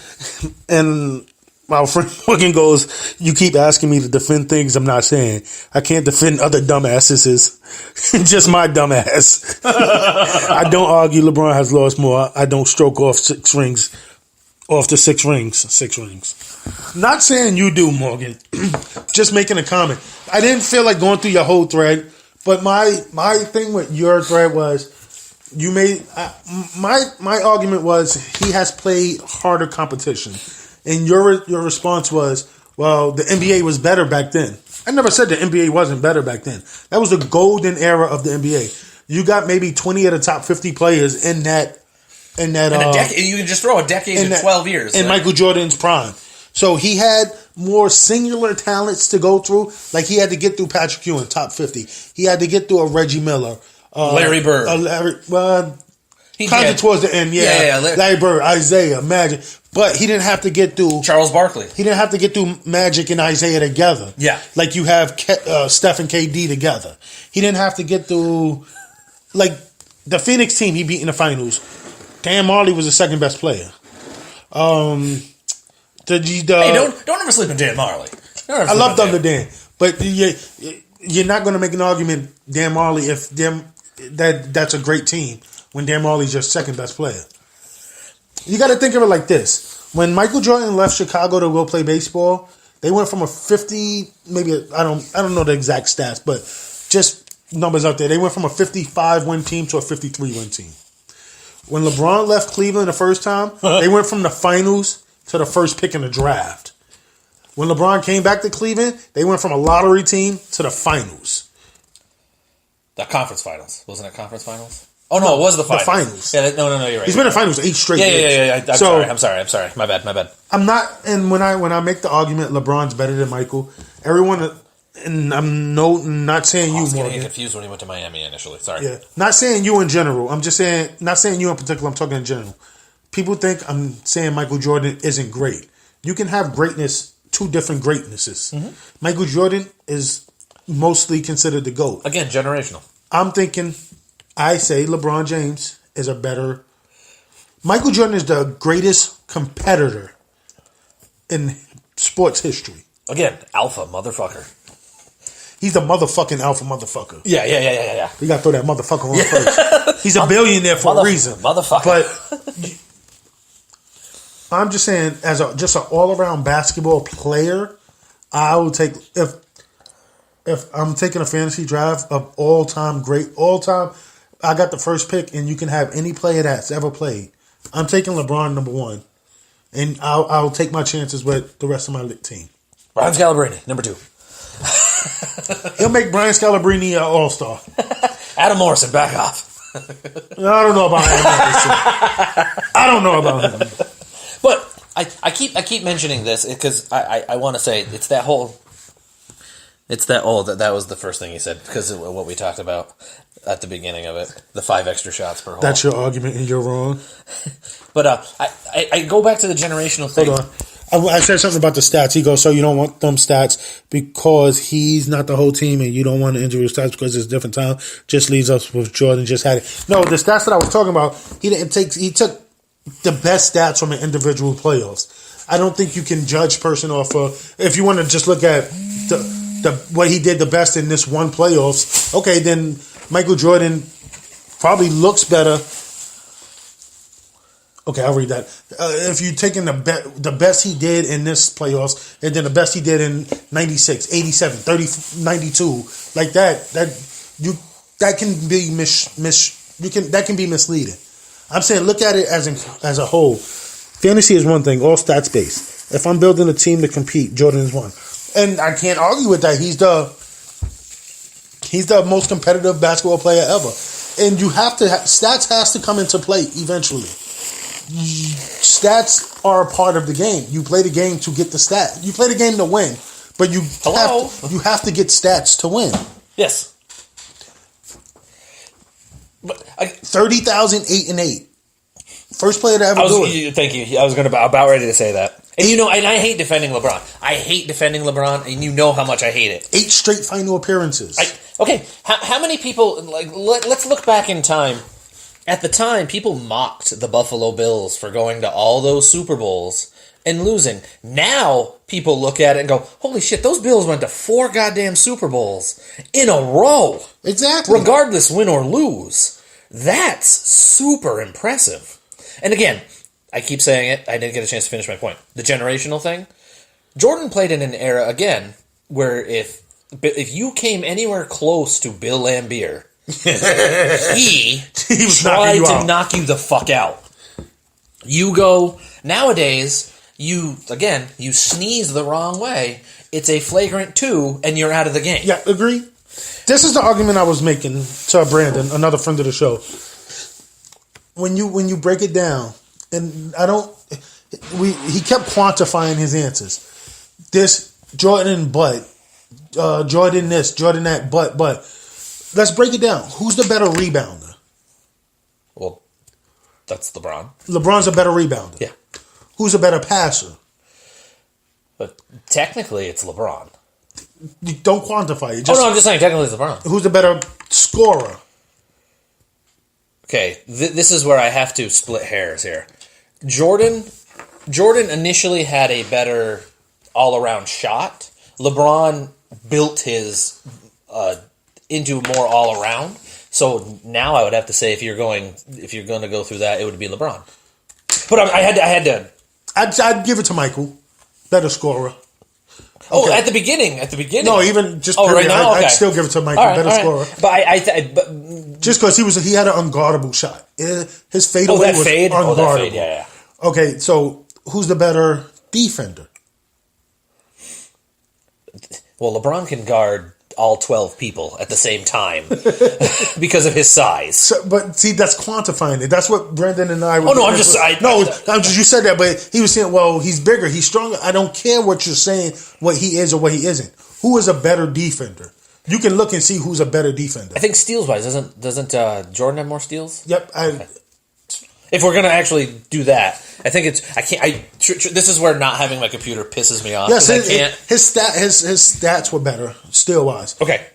B: And my friend Morgan goes, you keep asking me to defend things I'm not saying. I can't defend other dumbasses. Just my dumbass. I don't argue LeBron has lost more. I don't stroke off 6 rings. Off the 6 rings. 6 rings. Not saying you do, Morgan. Just making a comment. I didn't feel like going through your whole thread, but my thing with your thread was you made my argument was he has played harder competition, and your response was, well, the NBA was better back then. I never said the NBA wasn't better back then. That was the golden era of the NBA. You got maybe 20 of the top 50 players in that. In a
A: decade, you can just throw a decade in 12 years.
B: In Michael Jordan's prime. So he had more singular talents to go through. Like he had to get through Patrick Ewing, top 50. He had to get through a Reggie Miller.
A: Larry Bird.
B: Kind of towards the end, yeah. Larry Bird, Isaiah, Magic. But he didn't have to get through...
A: Charles Barkley.
B: He didn't have to get through Magic and Isaiah together.
A: Yeah.
B: Like you have Steph and KD together. He didn't have to get through... Like the Phoenix team he beat in the finals... Dan Marley was the second best player.
A: Hey, don't ever sleep on Dan Marley.
B: I love Thunder Dan, but you're not going to make an argument Dan Marley if that's a great team when Dan Marley's your second best player. You got to think of it like this: when Michael Jordan left Chicago to go play baseball, they went from a 50, maybe I don't know the exact stats, but just numbers out there. They went from a 55 win team to a 53 win team. When LeBron left Cleveland the first time, they went from the finals to the first pick in the draft. When LeBron came back to Cleveland, they went from a lottery team to the finals.
A: The conference finals. Wasn't it conference finals? Oh, no, it was the finals.
B: The finals.
A: Yeah, no, you're right.
B: He's been in the finals 8 straight years.
A: Yeah. I'm sorry. My bad.
B: I'm not, and when I make the argument LeBron's better than Michael, everyone and I'm not saying you,
A: I was
B: Morgan.
A: getting confused when he went to Miami initially. Sorry.
B: Yeah, not saying you in general. I'm just saying, not saying you in particular. I'm talking in general. People think I'm saying Michael Jordan isn't great. You can have greatness, two different greatnesses. Michael Jordan is mostly considered the GOAT.
A: Again, generational.
B: I'm thinking, I say LeBron James is a better. Michael Jordan is the greatest competitor in sports history.
A: Again, alpha motherfucker.
B: He's the motherfucking alpha motherfucker.
A: Yeah.
B: We got to throw that motherfucker on first. He's a billionaire for a reason.
A: Motherfucker.
B: But I'm just saying, as just an all-around basketball player, I would take, if I'm taking a fantasy draft of all-time great, all-time, I got the first pick, and you can have any player that's ever played. I'm taking LeBron number one, and I'll take my chances with the rest of my team.
A: Brian Scalabrine, number 2.
B: He'll make Brian Scalabrine an all-star.
A: Adam Morrison, back off.
B: I don't know about him. I don't know about him.
A: But I keep mentioning this because I want to say that was the first thing he said because of what we talked about at the beginning of it, the 5 extra shots per hole.
B: That's your argument, and you're wrong.
A: But I go back to the generational thing.
B: Hold on. I said something about the stats. He goes, so you don't want them stats because he's not the whole team and you don't want to injure your stats because it's a different time. Just leaves us with Jordan just had it. No, the stats that I was talking about, he took the best stats from an individual playoffs. I don't think you can judge person off of, if you want to just look at the what he did the best in this one playoffs, okay, then Michael Jordan probably looks better. Okay, I'll read that. If you're taking the best he did in this playoffs, and then the best he did in 96, 87, 30, 92, like that can be misleading. I'm saying look at it as a whole. Fantasy is one thing, all stats based. If I'm building a team to compete, Jordan is one, and I can't argue with that. He's the most competitive basketball player ever, and you have to stats has to come into play eventually. Stats are a part of the game. You play the game to get the stat. You play the game to win, but you have to get stats to win.
A: Yes.
B: But 30,000, 8-8. First player to ever do it.
A: Thank you. I was about ready to say that. And and I hate defending LeBron. I hate defending LeBron, and you know how much I hate it.
B: 8 straight final appearances.
A: Okay, how many people, let's look back in time. At the time, people mocked the Buffalo Bills for going to all those Super Bowls and losing. Now, people look at it and go, holy shit, those Bills went to 4 goddamn Super Bowls in a row.
B: Exactly.
A: Regardless, win or lose. That's super impressive. And again, I keep saying it, I didn't get a chance to finish my point. The generational thing. Jordan played in an era, again, where if you came anywhere close to Bill Laimbeer, he was tried to knock you the fuck out. You go nowadays. You sneeze the wrong way. It's a flagrant 2, and you're out of the game.
B: Yeah, agree. This is the argument I was making to Brandon, another friend of the show. When you break it down, and he kept quantifying his answers. This Jordan, but Jordan this, Jordan that, but. Let's break it down. Who's the better rebounder?
A: Well, that's LeBron.
B: LeBron's a better rebounder.
A: Yeah.
B: Who's a better passer?
A: But technically, it's LeBron.
B: You don't quantify it.
A: I'm just saying technically it's LeBron.
B: Who's the better scorer?
A: Okay, this is where I have to split hairs here. Jordan initially had a better all-around shot. LeBron built his into more all around. So now I would have to say if you're going to go through that, it would be LeBron. But I had to.
B: I'd give it to Michael, better scorer.
A: Oh, okay. At the beginning.
B: No, even just
A: right now. Okay.
B: I'd still give it to Michael, better scorer.
A: But
B: just because he had an unguardable shot. His fadeaway was unguardable.
A: That fade, yeah.
B: Okay, so who's the better defender?
A: Well, LeBron can guard all 12 people at the same time because of his size.
B: So, but see, that's quantifying it. That's what Brendan and I were.
A: Oh no, I'm just
B: you said that, but he was saying, well, he's bigger, he's stronger. I don't care what you're saying, what he is or what he isn't. Who is a better defender? You can look and see who's a better defender.
A: I think steals wise, doesn't Jordan have more steals?
B: Yep.
A: Okay. If we're gonna actually do that, I think this is where not having my computer pisses me off.
B: Yes, his stats were better steal wise.
A: Okay.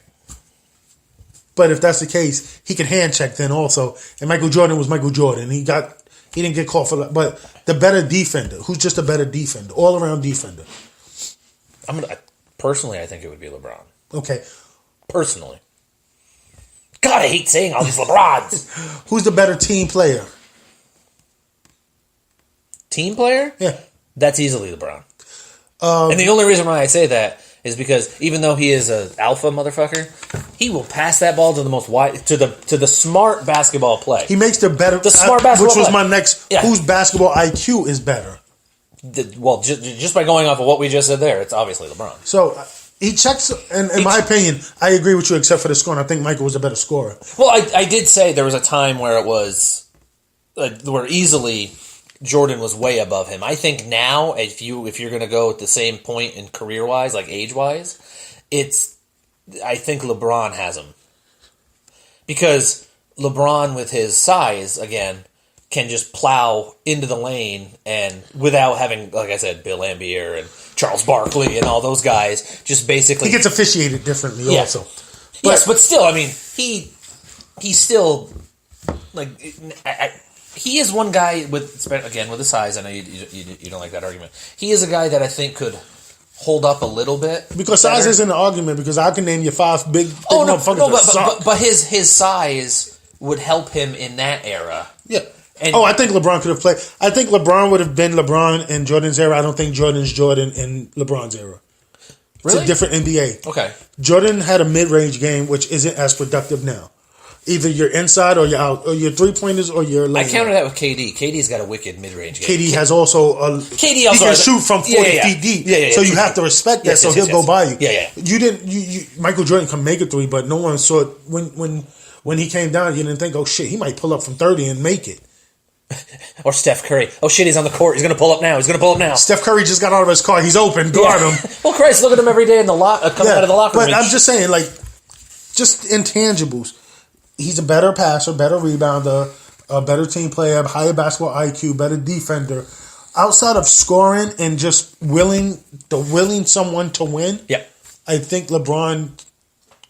B: But if that's the case, he can hand check then also. And Michael Jordan was Michael Jordan. He didn't get called for that. But the better defender, who's just a better defender, all around defender.
A: Personally, I think it would be LeBron.
B: Okay.
A: Personally. God, I hate saying all these LeBrons.
B: Who's the better team player?
A: Team player?
B: Yeah.
A: That's easily LeBron. And the only reason why I say that is because even though he is an alpha motherfucker, he will pass that ball to the most wide to the smart basketball play.
B: He makes smart basketball which was my next. Yeah. Whose basketball IQ is better?
A: Just by going off of what we just said there, it's obviously LeBron.
B: So he checks, and in my opinion, I agree with you except for the scoring. I think Michael was a better scorer.
A: Well, I did say there was a time where it was where easily Jordan was way above him. I think now, if you're going to go at the same point in career wise, like age wise, I think LeBron has him because LeBron with his size again can just plow into the lane and without having, like I said, Bill Laimbeer and Charles Barkley and all those guys, just basically
B: he gets officiated differently also.
A: But still, I mean, he's still like. He is one guy with the size. I know you don't like that argument. He is a guy that I think could hold up a little bit
B: because size isn't an argument. Because I can name you 5 big motherfuckers.
A: But his size would help him in that era.
B: Yeah. I think LeBron could have played. I think LeBron would have been LeBron in Jordan's era. I don't think Jordan's Jordan in LeBron's era.
A: Really?
B: It's a different NBA.
A: Okay.
B: Jordan had a mid-range game, which isn't as productive now. Either you're inside or you're out, or you're 3-pointers or you're.
A: I counted that with KD. KD's got a wicked mid-range game.
B: KD has also.
A: KD also
B: can shoot from 40 feet deep. So you have to respect that. He'll go by you.
A: Yeah.
B: You didn't. Michael Jordan can make a 3, but no one saw it when he came down. You didn't think, oh shit, he might pull up from 30 and make it.
A: Or Steph Curry. Oh shit, he's on the court. He's going to pull up now.
B: Steph Curry just got out of his car. He's open. Guard him.
A: Well, Christ, look at him every day in the coming out of the locker room.
B: But I'm just saying, like, just intangibles. He's a better passer, better rebounder, a better team player, higher basketball IQ, better defender. Outside of scoring and just willing someone to win, I think LeBron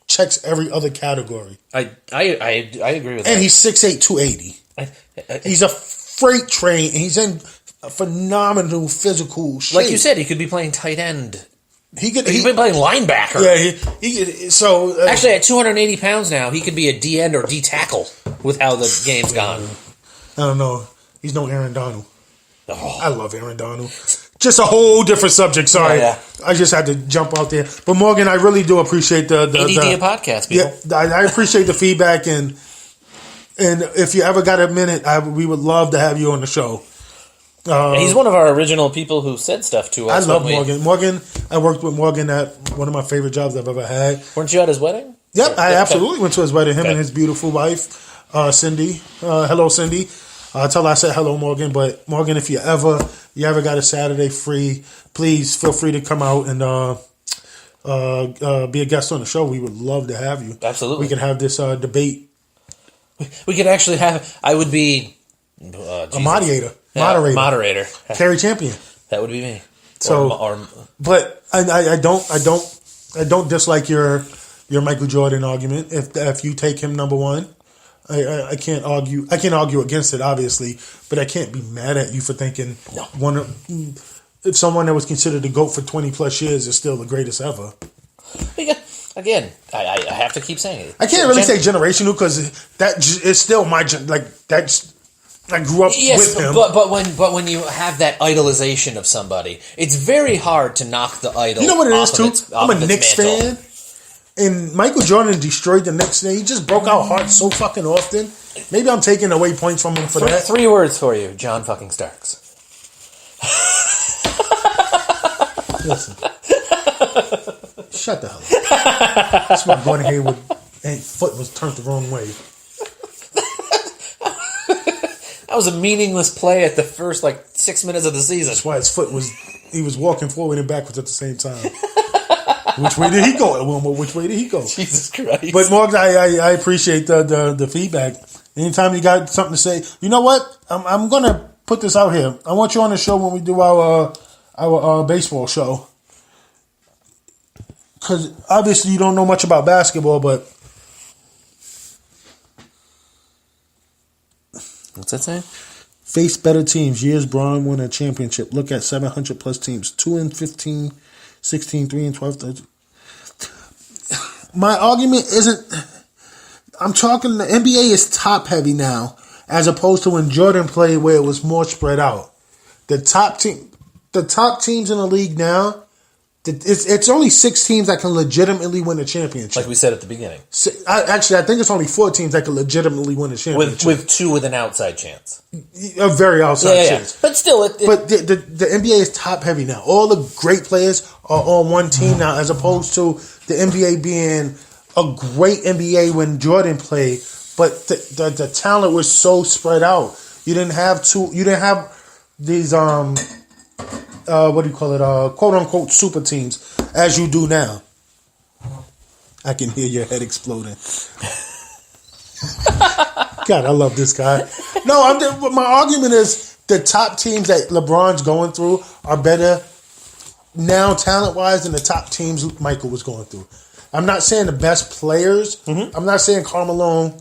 B: checks every other category.
A: I agree with that.
B: And he's 6'8", 280. He's a freight train, and he's in a phenomenal physical shape.
A: Like you said, he could be playing tight end. He's been playing linebacker.
B: Yeah,
A: actually, at 280 pounds now, he could be a D end or D tackle with how the game's gone.
B: I don't know. He's no Aaron Donald. Oh. I love Aaron Donald. Just a whole different subject. Sorry, I just had to jump out there. But Morgan, I really do appreciate the
A: ADD podcast. People.
B: Yeah, I appreciate the feedback, and if you ever got a minute, we would love to have you on the show.
A: He's one of our original people who said stuff to us.
B: I love Morgan. I worked with Morgan at one of my favorite jobs I've ever had.
A: Weren't you at his wedding?
B: Yep, I absolutely went to his wedding. Him and his beautiful wife, Cindy. Hello, Cindy. Tell her I said hello, Morgan. But Morgan, if you ever got a Saturday free, please feel free to come out and be a guest on the show. We would love to have you.
A: Absolutely.
B: We can have this debate.
A: We could actually have. I would be
B: a moderator.
A: Moderator.
B: Carrie Champion.
A: That would be me.
B: But I don't dislike your Michael Jordan argument. If you take him number one, I can't argue. I can't argue against it, obviously, but I can't be mad at you for thinking if someone that was considered the GOAT for 20 plus years is still the greatest ever.
A: Again, I have to keep saying it.
B: I can't really say generational because that is still my that's. I grew up with him.
A: But when you have that idolization of somebody, it's very hard to knock the idol.
B: You know what it is too? I'm a Knicks
A: mantle.
B: fan, and Michael Jordan destroyed the Knicks. He just broke our hearts so fucking often. Maybe I'm taking away points from him for that.
A: 3 words for you: John fucking Starks.
B: Listen, shut the hell up. That's why Gordon Hayward foot was turned the wrong way.
A: That was a meaningless play at the first 6 minutes of the season.
B: That's why his foot he was walking forward and backwards at the same time. Which way did he go, Wilma? Which way did he go?
A: Jesus Christ.
B: But Morgan, I appreciate the feedback. Anytime you got something to say, you know what? I'm gonna put this out here. I want you on the show when we do our baseball show. Because obviously you don't know much about basketball, but
A: what's that saying?
B: Face better teams. Years Braun won a championship. Look at 700 plus teams. 2-15, 16, 3-12, 13. My argument isn't. I'm talking. The NBA is top heavy now, as opposed to when Jordan played, where it was more spread out. The top teams in the league now. It's only 6 teams that can legitimately win a championship.
A: Like we said at the beginning.
B: I think it's only 4 teams that can legitimately win a championship.
A: With 2 with an outside chance.
B: A very outside chance.
A: But still.
B: But the NBA is top heavy now. All the great players are on one team now, as opposed to the NBA being a great NBA when Jordan played. But the talent was so spread out. You didn't have these what do you call it? Quote unquote super teams as you do now. I can hear your head exploding. God, I love this guy. No, my argument is the top teams that LeBron's going through are better now talent wise than the top teams Michael was going through. I'm not saying the best players. Mm-hmm. I'm not saying Carmelo.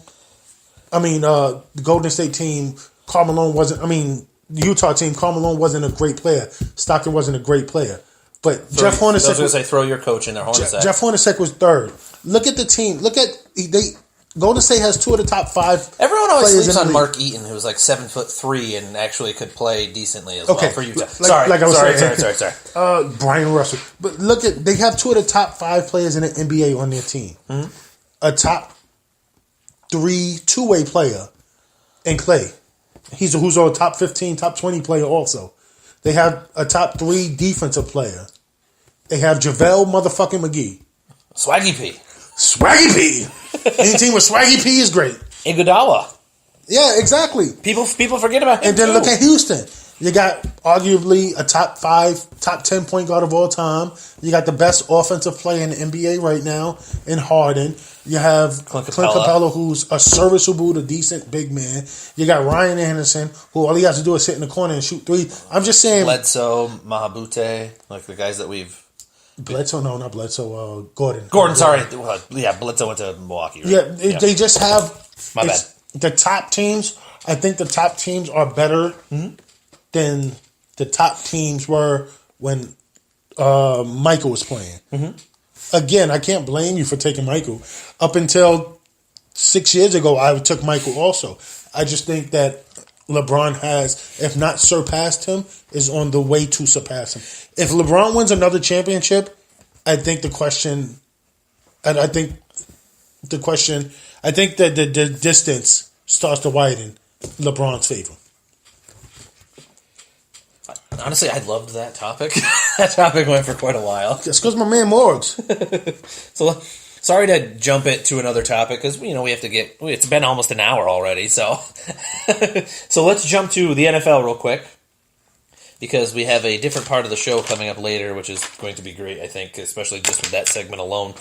B: The Golden State team, Carmelo wasn't. Utah team, Carmelo wasn't a great player. Stockton wasn't a great player. But Jeff Hornacek. I was
A: going to say, throw your coach in there, Hornacek.
B: Jeff Hornacek was third. Look at the team. Golden State has 2 of the top 5.
A: Everyone always sleeps on Mark Eaton, who was 7'3" and actually could play decently as well for Utah. Sorry.
B: Brian Russell. But they have 2 of the top 5 players in the NBA on their team. Mm-hmm. A top 3 two-way player in Clay. Who's a top 15, top 20 player also. They have a top 3 defensive player. They have JaVale motherfucking McGee.
A: Swaggy P.
B: Any team with Swaggy P is great.
A: Iguodala.
B: Yeah, exactly.
A: People forget about him.
B: And then look at Houston. You got arguably a top 5, top 10 point guard of all time. You got the best offensive player in the NBA right now in Harden. You have Clint Capella, who's a serviceable to decent big man. You got Ryan Anderson, who all he has to do is sit in the corner and shoot 3. I'm just saying.
A: Bledsoe, Mahabute, the guys that we've.
B: Bledsoe, no, not Bledsoe. Gordon.
A: Sorry. Bledsoe went to Milwaukee. Right?
B: Yeah, they just have.
A: My bad.
B: The top teams. I think the top teams are better than the top teams were when Michael was playing. Mm-hmm. Again, I can't blame you for taking Michael. Up until 6 years ago, I took Michael also. I just think that LeBron has, if not surpassed him, is on the way to surpass him. If LeBron wins another championship, I think that the distance starts to widen LeBron's favor.
A: Honestly, I loved that topic. That topic went for quite a while.
B: It's because my man Morgs.
A: So, sorry to jump it to another topic because we have to get. It's been almost an hour already. So, so let's jump to the NFL real quick because we have a different part of the show coming up later, which is going to be great. I think, especially just with that segment alone.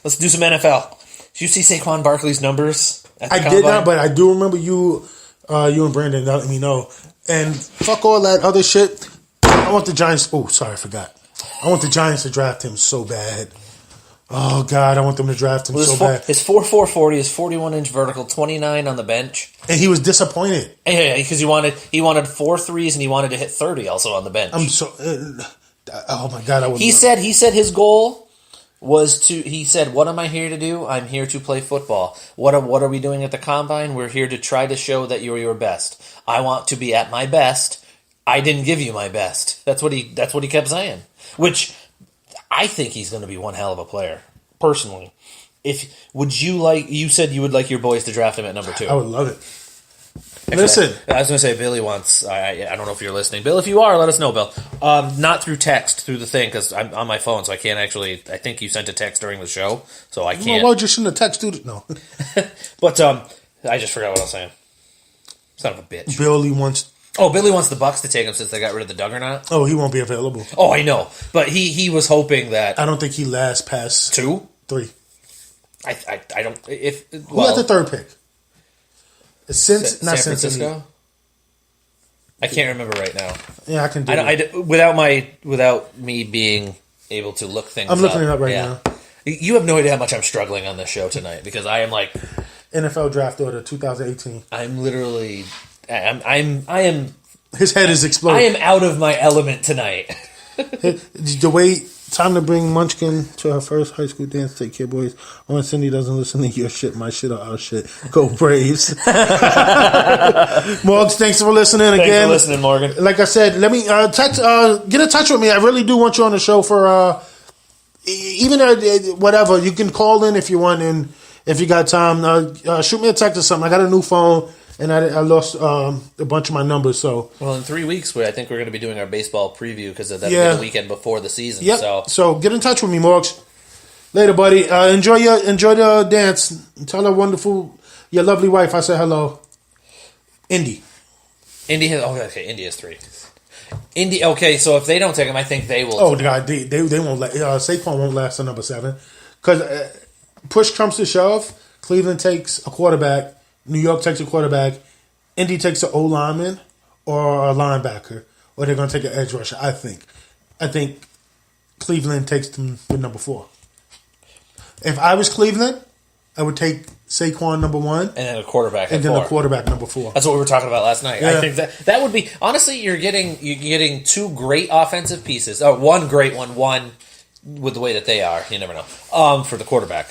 A: Let's do some NFL. Did you see Saquon Barkley's numbers?
B: I did not, but I do remember you and Brandon letting me know. And fuck all that other shit. I want the Giants. Oh, sorry, I forgot. I want the Giants to draft him so bad. Oh, God, I want them to draft him bad.
A: His 4.40 is 41-inch vertical, 29 on the bench.
B: And he was disappointed.
A: Yeah, because he wanted 4 threes and he wanted to hit 30 also on the bench.
B: Oh, my God.
A: He said his goal was to, he said, what am I here to do? I'm here to play football. What are we doing at the Combine? We're here to try to show that you're your best. I want to be at my best. I didn't give you my best. That's what he kept saying. Which I think he's going to be one hell of a player, personally. You said you would like your boys to draft him at number 2.
B: I would love it. Listen.
A: I was going to say Billy wants. I don't know if you're listening, Bill. If you are, let us know, Bill. Not through text, through the thing, because I'm on my phone, so I can't actually. I think you sent a text during the show, so I can't.
B: Well, you shouldn't have texted. No.
A: But I just forgot what I was saying. Son of a bitch.
B: Billy wants.
A: Oh, Billy wants the Bucks to take him since they got rid of the Juggernaut.
B: Oh, he won't be available.
A: Oh, I know, but he was hoping that.
B: I don't think he lasts past
A: 2,
B: 3.
A: I don't. If
B: Who got the third pick? Since
A: San Francisco. I can't remember right now.
B: Yeah, I can do it.
A: Without me being able to look things.
B: I'm looking it up right now.
A: You have no idea how much I'm struggling on this show tonight because I am like
B: NFL Draft Order 2018.
A: I'm literally. I am.
B: His head is exploding.
A: I am out of my element tonight.
B: The way time to bring Munchkin to her first high school dance. Take care, boys. When Cindy doesn't listen to your shit, my shit, or our shit. Go Braves. Morgs, thanks for listening again.
A: Thanks for listening, Morgan.
B: Like I said, let me get in touch with me. I really do want you on the show for even whatever. You can call in if you want, and if you got time, shoot me a text or something. I got a new phone. And I lost a bunch of my numbers. So
A: in 3 weeks, I think we're going to be doing our baseball preview because that'll be the weekend before the season.
B: Yep. So get in touch with me, Morgs. Later, buddy. Enjoy the dance. Tell your lovely wife I said hello. Indy.
A: Indy has 3. Indy. Okay, so if they don't take him, I think they will.
B: Oh God, they won't let Saquon won't last to number 7 because push comes to shove. Cleveland takes a quarterback. New York takes a quarterback. Indy takes an O-lineman or a linebacker, or they're going to take an edge rusher. I think Cleveland takes them with number 4. If I was Cleveland, I would take Saquon number 1,
A: and then a quarterback,
B: and then a quarterback number 4.
A: That's what we were talking about last night.
B: Yeah.
A: I think that would be honestly, you're getting 2 great offensive pieces. One great one with the way that they are. You never know. For the quarterback.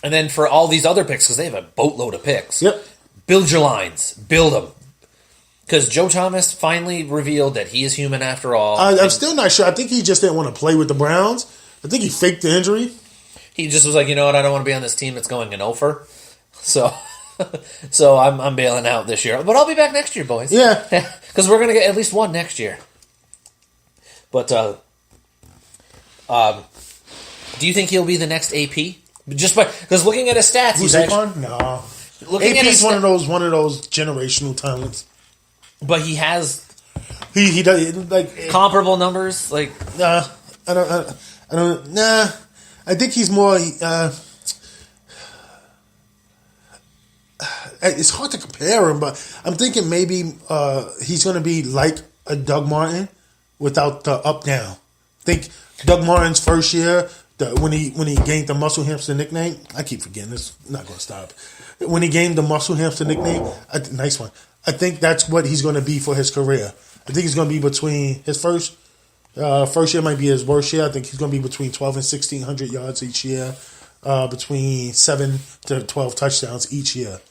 A: And then for all these other picks, because they have a boatload of picks.
B: Yep.
A: Build your lines. Build them. Because Joe Thomas finally revealed that he is human after all.
B: I'm still not sure. I think he just didn't want to play with the Browns. I think he faked the injury.
A: He just was like, you know what, I don't want to be on this team that's going an over. So I'm bailing out this year. But I'll be back next year, boys.
B: Yeah.
A: Because we're going to get at least one next year. But do you think he'll be the next AP? Just because looking at his stats,
B: Who's Saquon? No. AP is one of those generational talents.
A: But he has
B: he does like
A: comparable numbers. Like
B: I don't. Nah, I think he's more. It's hard to compare him, but I'm thinking maybe he's going to be like a Doug Martin without the up down. Think Doug Martin's first year. When he gained the muscle hamster nickname, I keep forgetting this. Not going to stop. When he gained the muscle hamster nickname, nice one. I think that's what he's going to be for his career. I think he's going to be between his first year might be his worst year. I think he's going to be between 12 and 1,600 yards each year, between 7 to 12 touchdowns each year.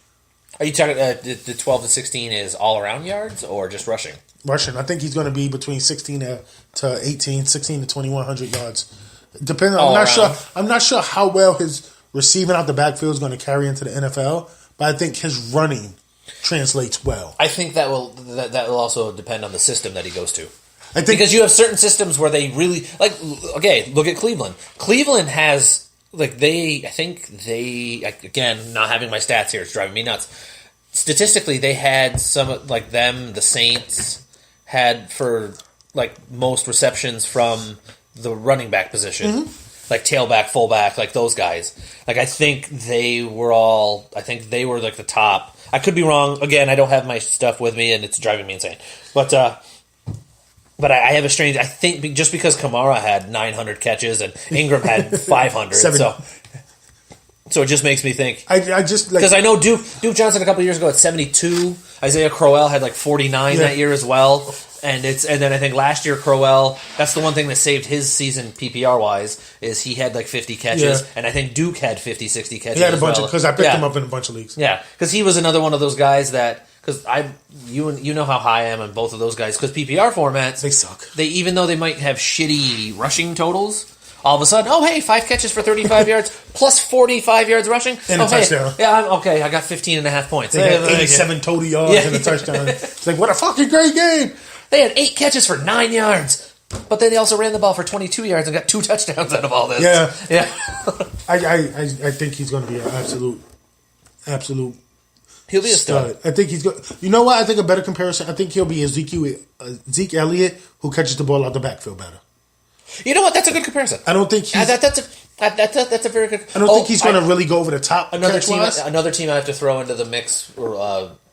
A: Are you talking the 12 to 16 is all around yards or just rushing?
B: Rushing. I think he's going to be between 16 to 18, 16 to 2,100 yards. Depending, I'm not sure how well his receiving out the backfield is going to carry into the NFL, but I think his running translates well.
A: I think that will also depend on the system that he goes to. I think because you have certain systems where they really like. Okay, look at Cleveland. Cleveland has again, not having my stats here, it's driving me nuts. Statistically, they had some like them. The Saints had for like most receptions from the running back position, like tailback, fullback, like those guys. Like I think they were like the top. I could be wrong. Again, I don't have my stuff with me, and it's driving me insane. But I have a strange. I think just because Kamara had 900 catches and Ingram had 500, so it just makes me think.
B: I just
A: because I know Duke Johnson a couple of years ago had 72. Isaiah Crowell had like 49 that year as well. And then I think last year Crowell, that's the one thing that saved his season PPR wise is he had like 50 catches, and I think Duke had 50, 60 catches.
B: He had a bunch because I picked him up in a bunch of leagues.
A: Yeah, because he was another one of those guys that because you know how high I am on both of those guys because PPR formats
B: they suck.
A: Even though they might have shitty rushing totals, all of a sudden, oh, hey, 5 catches for 35 yards, plus 45 yards rushing.
B: And a touchdown.
A: Yeah, I got 15.5 points.
B: They had 87 total yards and a touchdown. It's like, what a fucking great game.
A: They had 8 catches for 9 yards. But then they also ran the ball for 22 yards and got 2 touchdowns out of all this.
B: Yeah.
A: Yeah.
B: I think he's going to be an absolute
A: He'll be a stud.
B: I think he's good. You know what? I think a better comparison. I think he'll be Zeke Elliott, who catches the ball out the backfield better.
A: You know what? That's a good comparison.
B: I don't think he's.
A: That's a very good.
B: I don't think he's going to really go over the top.
A: Another team I have to throw into the mix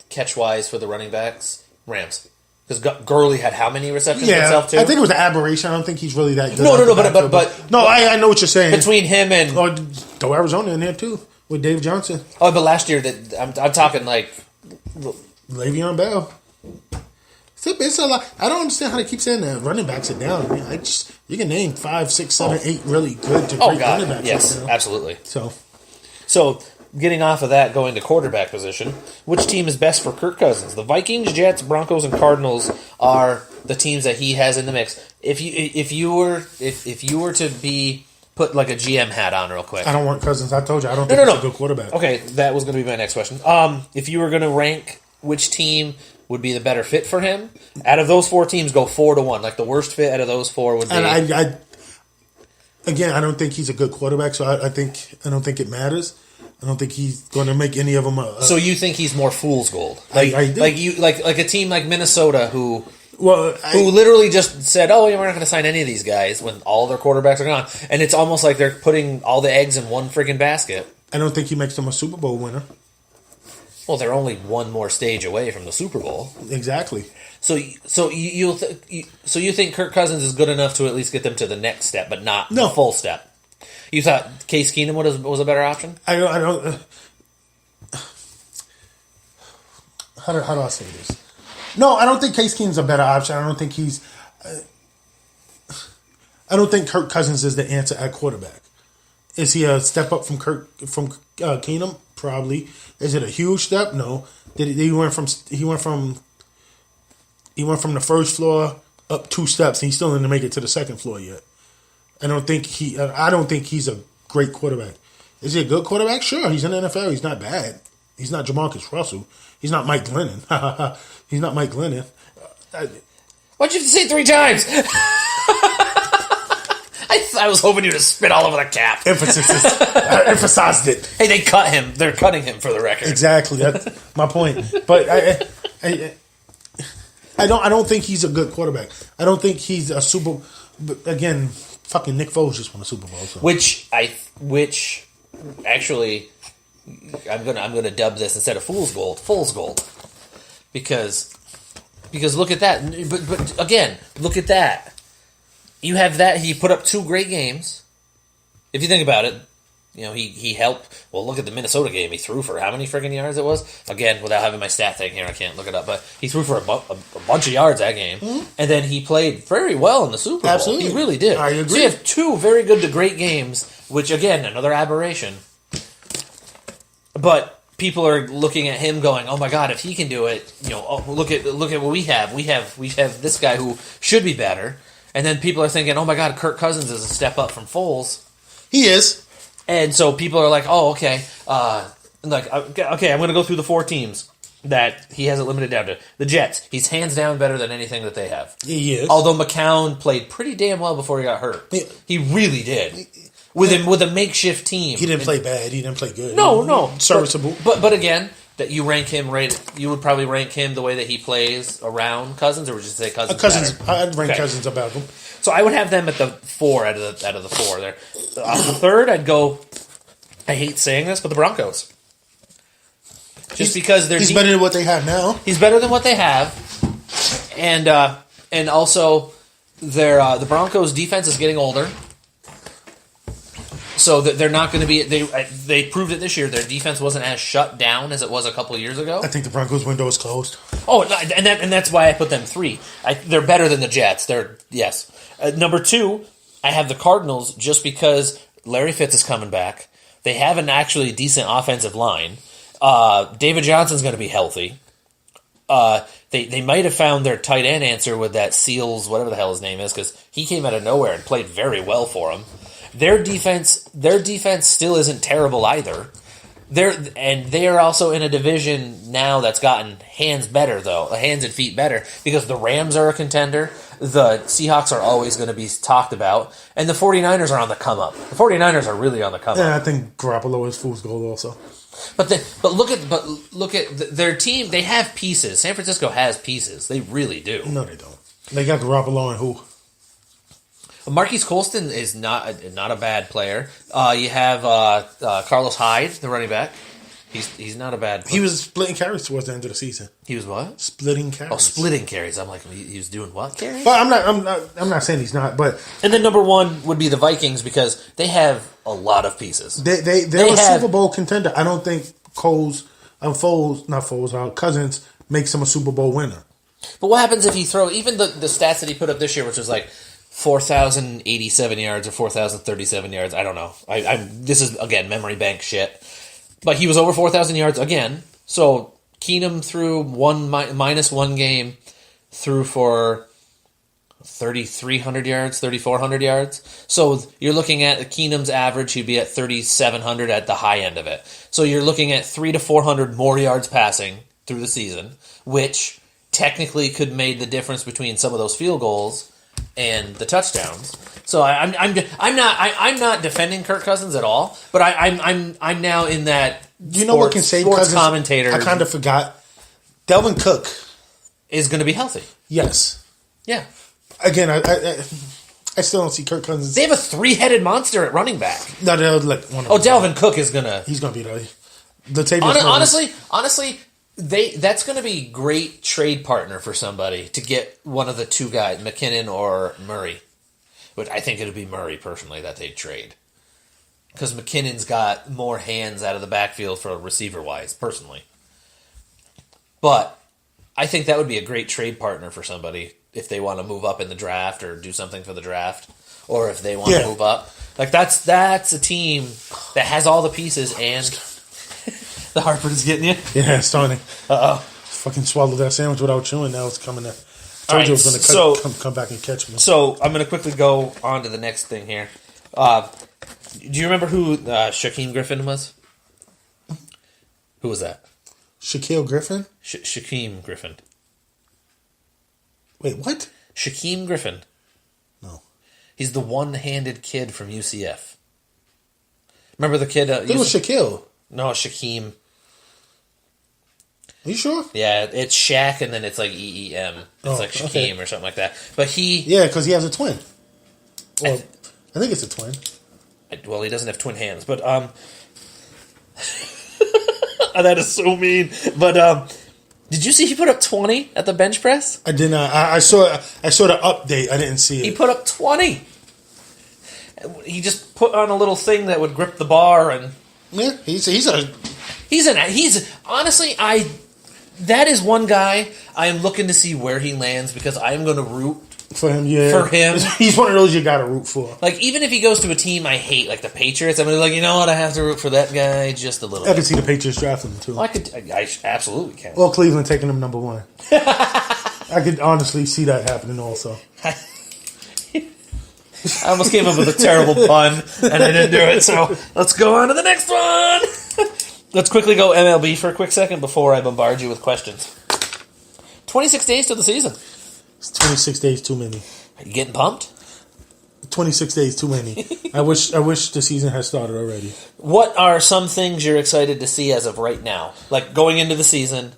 A: catch wise for the running backs. Rams. Because Gurley had how many receptions himself too?
B: I think it was an aberration. I don't think he's really that good.
A: No,
B: I know what you're saying.
A: Between him and
B: throw Arizona in there too with Dave Johnson.
A: Oh, but last year I'm talking like
B: Le'Veon Bell. It's a lot. I don't understand how they keep saying that running backs are down. I mean, you can name 5, 6, 7, 8 really good to great running backs.
A: Yes, absolutely.
B: So
A: getting off of that, going to quarterback position, which team is best for Kirk Cousins? The Vikings, Jets, Broncos, and Cardinals are the teams that he has in the mix. If you were to be put like a GM hat on real quick,
B: I don't want Cousins. I told you I don't think he's a good quarterback.
A: Okay, that was going to be my next question. If you were going to rank which team would be the better fit for him, out of those 4 teams, go 4-1. Like the worst fit out of those 4 would be.
B: And I don't think he's a good quarterback, so I don't think it matters. I don't think he's going to make any of them.
A: So you think he's more fool's gold? Like a team like Minnesota who literally just said, "Oh, we're not going to sign any of these guys" when all their quarterbacks are gone, and it's almost like they're putting all the eggs in one freaking basket.
B: I don't think he makes them a Super Bowl winner.
A: Well, they're only one more stage away from the Super Bowl.
B: Exactly.
A: So you think Kirk Cousins is good enough to at least get them to the next step, but not the full step? You thought Case Keenum was a better option?
B: I don't. How do I say this? No, I don't think Case Keenum's a better option. I don't think he's. I don't think Kirk Cousins is the answer at quarterback. Is he a step up from Keenum? Probably. Is it a huge step? No. He went from the first floor up 2 steps, and he still didn't make it to the second floor yet. I don't think he's a great quarterback. Is he a good quarterback? Sure, he's in the NFL. He's not bad. He's not Jamarcus Russell. He's not Mike Glennon. He's not Mike Glennon.
A: Why'd you have to say it 3 times? I was hoping you to spit all over the cap.
B: I emphasized it.
A: Hey, they cut him. They're cutting him for the record.
B: Exactly. That's my point. But I don't think he's a good quarterback. I don't think he's a Super. But again, fucking Nick Foles just won a Super Bowl. So.
A: Which actually, I'm gonna dub this instead of fool's gold, because look at that. But again, look at that. You have that. He put up 2 great games. If you think about it, he helped. Well, look at the Minnesota game. He threw for how many friggin' yards it was? Again, without having my stat thing here, I can't look it up. But he threw for a bunch of yards that game. Mm-hmm. And then he played very well in the Super Bowl.
B: Absolutely.
A: He really did.
B: I agree.
A: So you have 2 very good to great games, which, again, another aberration. But people are looking at him going, oh, my God, if he can do it, look at what we have. We have this guy who should be better. And then people are thinking, oh, my God, Kirk Cousins is a step up from Foles.
B: He is.
A: And so people are like, oh, okay. Okay, I'm going to go through the 4 teams that he has it limited down to. The Jets, he's hands down better than anything that they have.
B: He is.
A: Although McCown played pretty damn well before he got hurt. He really did. With a makeshift team.
B: He didn't play bad. He didn't play good.
A: No.
B: Serviceable.
A: But again, that you rank him you would probably rank him the way that he plays around Cousins, or would you say Cousins?
B: I'd rank Cousins above him.
A: So I would have them at the 4 out of the 4 there. The third, I'd go. I hate saying this, but the Broncos. Because
B: he's better than what they have now.
A: He's better than what they have, and also the Broncos' defense is getting older. So that they're not going to be. They proved it this year. Their defense wasn't as shut down as it was a couple of years ago.
B: I think the Broncos' window is closed.
A: Oh, and that's why I put them 3. They're better than the Jets. Yes. Number 2, I have the Cardinals just because Larry Fitz is coming back. They have an actually decent offensive line. David Johnson's going to be healthy. They might have found their tight end answer with that Seals, whatever the hell his name is, because he came out of nowhere and played very well for them. Their defense still isn't terrible either. They are also in a division now that's gotten hands and feet better, because the Rams are a contender, the Seahawks are always going to be talked about, and the 49ers are on the come up. The 49ers are really on the come up.
B: Yeah, I think Garoppolo is fool's gold also.
A: But look at their team. They have pieces. San Francisco has pieces. They really do.
B: No, they don't. They got Garoppolo and who?
A: Marquise Colston is not a bad player. You have Carlos Hyde, the running back. He's not a bad player.
B: He was splitting carries towards the end of the season.
A: He was what?
B: Splitting carries.
A: Oh, splitting carries. I'm like, he was doing what carries?
B: But I'm not saying he's not. But
A: and then number one would be the Vikings, because they have a lot of pieces.
B: They're a Super Bowl contender. I don't think Cousins makes him a Super Bowl winner.
A: But what happens if you throw even the stats that he put up this year, which was like 4,087 yards or 4,037 yards? I don't know. This is again memory bank shit. But he was over 4,000 yards again. So Keenum threw minus one game, threw for 3,300 yards, 3,400 yards. So you're looking at Keenum's average, he'd be at 3,700 at the high end of it. So you're looking at 300 to 400 more yards passing through the season, which technically could made the difference between some of those field goals and the touchdowns. So I'm not defending Kirk Cousins at all, but I'm now in that.
B: You know what can save
A: sports
B: Cousins?
A: Commentator?
B: I kind of forgot. Delvin Cook
A: is going to be healthy.
B: Yes.
A: Yeah.
B: Again, I still don't see Kirk Cousins.
A: They have a three-headed monster at running back.
B: No, they're like one of
A: Oh, Dalvin Cook is gonna.
B: He's gonna be the
A: Honestly, that's going to be great trade partner for somebody to get one of the two guys, McKinnon or Murray. But I think it would be Murray personally that they'd trade, because McKinnon's got more hands out of the backfield for receiver wise, personally. But I think that would be a great trade partner for somebody if they want to move up in the draft or do something for the draft, or if they want to move up. Like that's a team that has all the pieces, and the heartburn is getting you.
B: Yeah, it's starting.
A: Uh-oh.
B: Fucking swallowed that sandwich without chewing. Now it's coming there. Told you it was going to come back and catch me.
A: So I'm going to quickly go on to the next thing here. Do you remember who Shaquem Griffin was? Who was that?
B: Shaquille Griffin?
A: Shaquem Griffin.
B: Wait, what?
A: Shaquem Griffin.
B: No.
A: He's the one-handed kid from UCF. Remember the kid?
B: It was Shaquille.
A: No, Shaquem.
B: Are you sure?
A: Yeah, it's Shaq, and then it's like EEM. It's like Shaquem or something like that. But he...
B: Yeah, because he has a twin. Well, I think it's a twin.
A: Well, he doesn't have twin hands, but... that is so mean. But did you see he put up 20 at the bench press?
B: I did not. I saw the update. I didn't see it.
A: He put up 20. He just put on a little thing that would grip the bar, and...
B: Yeah, he's
A: honestly, that is one guy I am looking to see where he lands, because I am going to root
B: for him. Yeah,
A: for him.
B: He's one of those you got to root for.
A: Like, even if he goes to a team I hate, like the Patriots, I'm going to be like, you know what, I have to root for that guy just a little bit.
B: I could see the Patriots drafting him too.
A: Well, I absolutely can.
B: Or Cleveland taking him number one. I could honestly see that happening also.
A: I almost came up with a terrible pun, and I didn't do it, so let's go on to the next one. Let's quickly go MLB for a quick second before I bombard you with questions. 26 days to the season.
B: It's 26 days too many.
A: Are you getting pumped?
B: 26 days too many. I wish the season had started already.
A: What are some things you're excited to see as of right now? Like going into the season?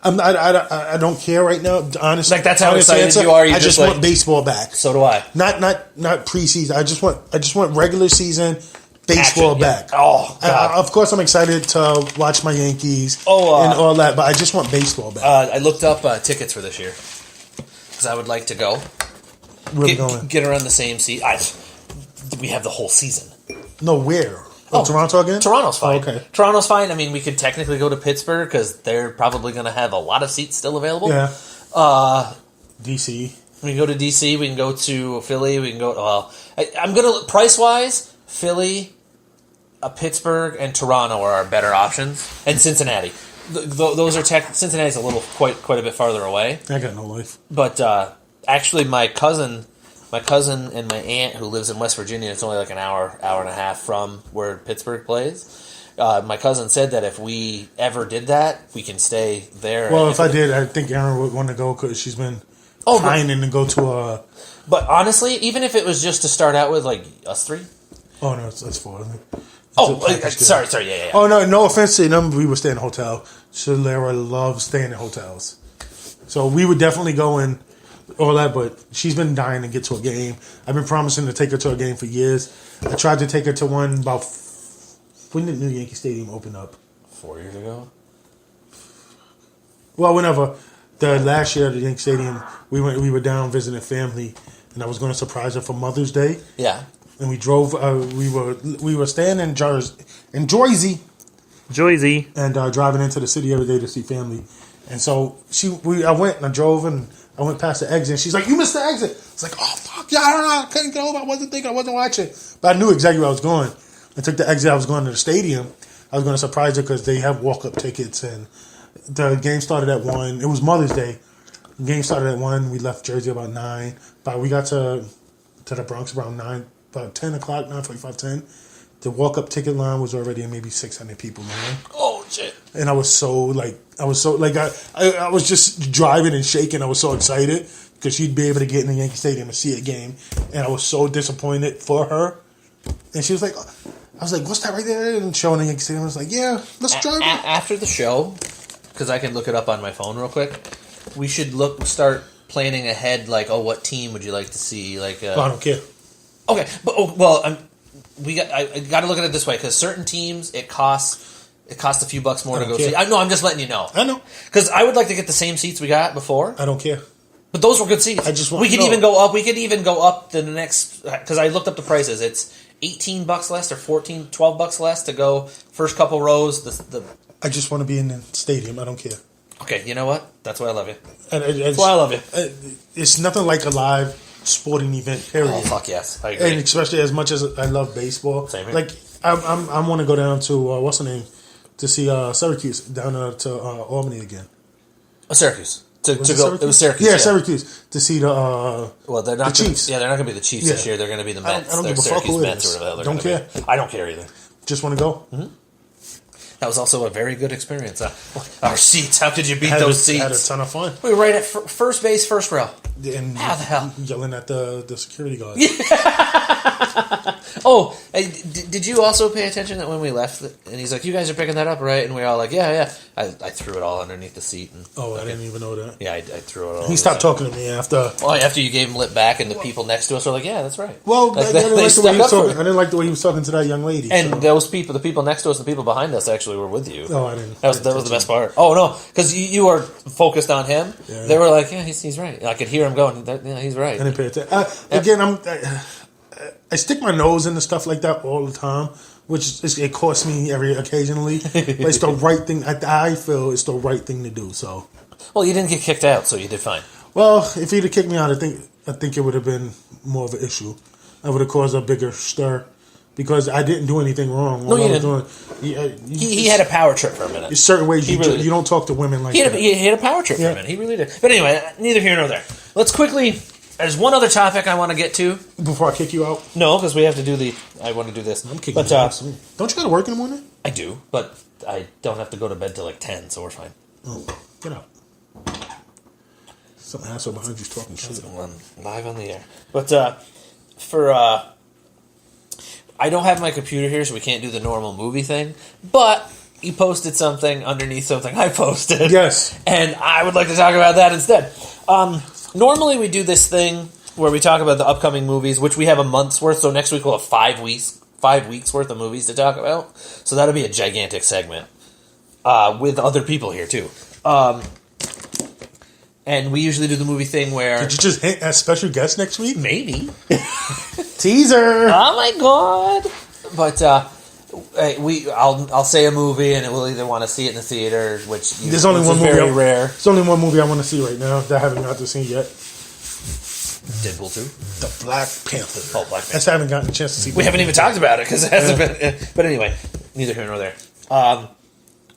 B: I don't care right now, honestly.
A: Like that's how excited you are.
B: I just want baseball back.
A: So do I.
B: Not preseason. I just want regular season baseball back.
A: Yeah. Oh, God.
B: Of course, I'm excited to watch my Yankees and all that, but I just want baseball back.
A: I looked up tickets for this year because I would like to go.
B: Where going?
A: Get around the same seat. We have the whole season.
B: No, where? Toronto again?
A: Toronto's fine.
B: Oh, okay.
A: Toronto's fine. I mean, we could technically go to Pittsburgh because they're probably going to have a lot of seats still available.
B: Yeah. DC.
A: We can go to DC. We can go to Philly. We can go... Well, I'm going to... Price-wise, Philly, Pittsburgh, and Toronto are our better options. And Cincinnati. Those are... Cincinnati's a little... Quite a bit farther away.
B: I got no life.
A: But actually, my cousin my cousin and my aunt who lives in West Virginia, it's only like an hour and a half from where Pittsburgh plays. My cousin said that if we ever did that, we can stay there.
B: Well, if I did, I think Aaron would want to go because she's been pining to go to a...
A: But honestly, even if it was just to start out with, like, us three.
B: Oh, no, that's four.
A: Sorry, yeah.
B: Oh, no offense to them, we would stay in a hotel. Shalera loves staying in hotels. So we would definitely go in all that, but she's been dying to get to a game. I've been promising to take her to a game for years. I tried to take her to one about... When did New Yankee Stadium open up?
A: 4 years ago?
B: Well, whenever. The last year at the Yankee Stadium, we were down visiting family, and I was going to surprise her for Mother's Day.
A: Yeah.
B: And we drove. We were staying in Jersey, and driving into the city every day to see family. And so I went and I drove and I went past the exit. And she's like, "You missed the exit." It's like, "Oh fuck yeah, I don't know. I couldn't go. I wasn't thinking. I wasn't watching." But I knew exactly where I was going. I took the exit. I was going to the stadium. I was going to surprise her because they have walk-up tickets, and the game started at 1. It was Mother's Day. The game started at 1. We left Jersey about 9. But we got to the Bronx around 9, about 10 o'clock, 9:45, 10. The walk-up ticket line was already maybe 600 people, man.
A: Oh shit!
B: And I was just driving and shaking. I was so excited because she'd be able to get in the Yankee Stadium and see a game, and I was so disappointed for her. And she was like, I was like, "What's that right there?" And showing the Yankee Stadium, I was like, "Yeah, let's drive."
A: After the show, because I can look it up on my phone real quick. We should start planning ahead. Like, what team would you like to see? Like,
B: I don't care.
A: Okay, but I got to look at it this way because certain teams it costs a few bucks more to go see. I'm just letting you know.
B: I know
A: because I would like to get the same seats we got before.
B: I don't care.
A: But those were good seats. We could even go up. We could even go up the next because I looked up the prices. It's $18 less or $12 less to go first couple rows.
B: I just want to be in the stadium. I don't care.
A: Okay, you know what? That's why I love you.
B: That's
A: why I love you.
B: It's nothing like a live sporting event. Period.
A: Oh fuck yes, I agree.
B: And especially as much as I love baseball,
A: same here.
B: Like I want to go down to what's the name to see Syracuse down to Albany again.
A: Syracuse. To go.
B: Syracuse?
A: It was Syracuse.
B: Yeah, Syracuse to see the.
A: Well, they're not
B: the Chiefs.
A: They're not going to be the Chiefs this year. They're going to be the Mets.
B: I don't
A: they're
B: give a fuck who it
A: Mets
B: is.
A: or whatever.
B: Don't care.
A: I don't care either.
B: Just want to go.
A: Mm-hmm. That was also a very good experience. Our seats. How could you beat those seats?
B: Had a ton of fun.
A: We were right at first base, first row.
B: And
A: how the hell?
B: Yelling at the security guard.
A: Oh, did you also pay attention that when we left, and he's like, "You guys are picking that up, right?" And we were all like, "Yeah." I threw it all underneath the seat. And
B: I didn't even know that.
A: Yeah, I threw it all.
B: He stopped talking to me after.
A: Well, after you gave him lip back, and the people next to us were like, "Yeah, that's right."
B: Well,
A: like,
B: I didn't like the way he was talking to that young lady.
A: And those people, the people next to us, the people behind us, actually were with you.
B: No, I didn't.
A: That was the best part. Oh no, because you were focused on him. Yeah. They were like, "Yeah, he's right." I could hear him going, "Yeah, he's right."
B: I didn't pay attention. Again, I stick my nose into stuff like that all the time, which it costs me occasionally. But it's the right thing. I feel it's the right thing to do. So,
A: well, you didn't get kicked out, so you did fine.
B: Well, if he'd have kicked me out, I think it would have been more of an issue. I would have caused a bigger stir because I didn't do anything wrong.
A: No, you didn't. He had a power trip for a minute.
B: There's certain ways you don't talk to women like that.
A: He had a power trip for a minute. He really did. But anyway, neither here nor there. Let's quickly. There's one other topic I want to get to.
B: Before I kick you out?
A: No, because we have to do I want to do this.
B: I'm kicking you out. Don't you got to work in the morning?
A: I do, but I don't have to go to bed till like 10, so we're fine.
B: Oh, get out. Some asshole behind you's talking shit.
A: I'm live on the air. But I don't have my computer here, so we can't do the normal movie thing. But you posted something underneath something I posted.
B: Yes.
A: And I would like to talk about that instead. Normally we do this thing where we talk about the upcoming movies, which we have a month's worth. So next week we'll have 5 weeks worth of movies to talk about. So that'll be a gigantic segment with other people here too. And we usually do the movie thing where...
B: Did you just hint at special guest next week?
A: Maybe.
B: Teaser!
A: Oh my god! But I'll say a movie and we'll either want to see it in the theater, which
B: there's only one movie
A: very rare.
B: There's only one movie I want to see right now that I haven't got to see yet.
A: Deadpool 2?
B: The Black Panther.
A: Oh, Black Panther.
B: I just haven't gotten a chance to see.
A: We haven't even talked about it because it hasn't been... But anyway, neither here nor there.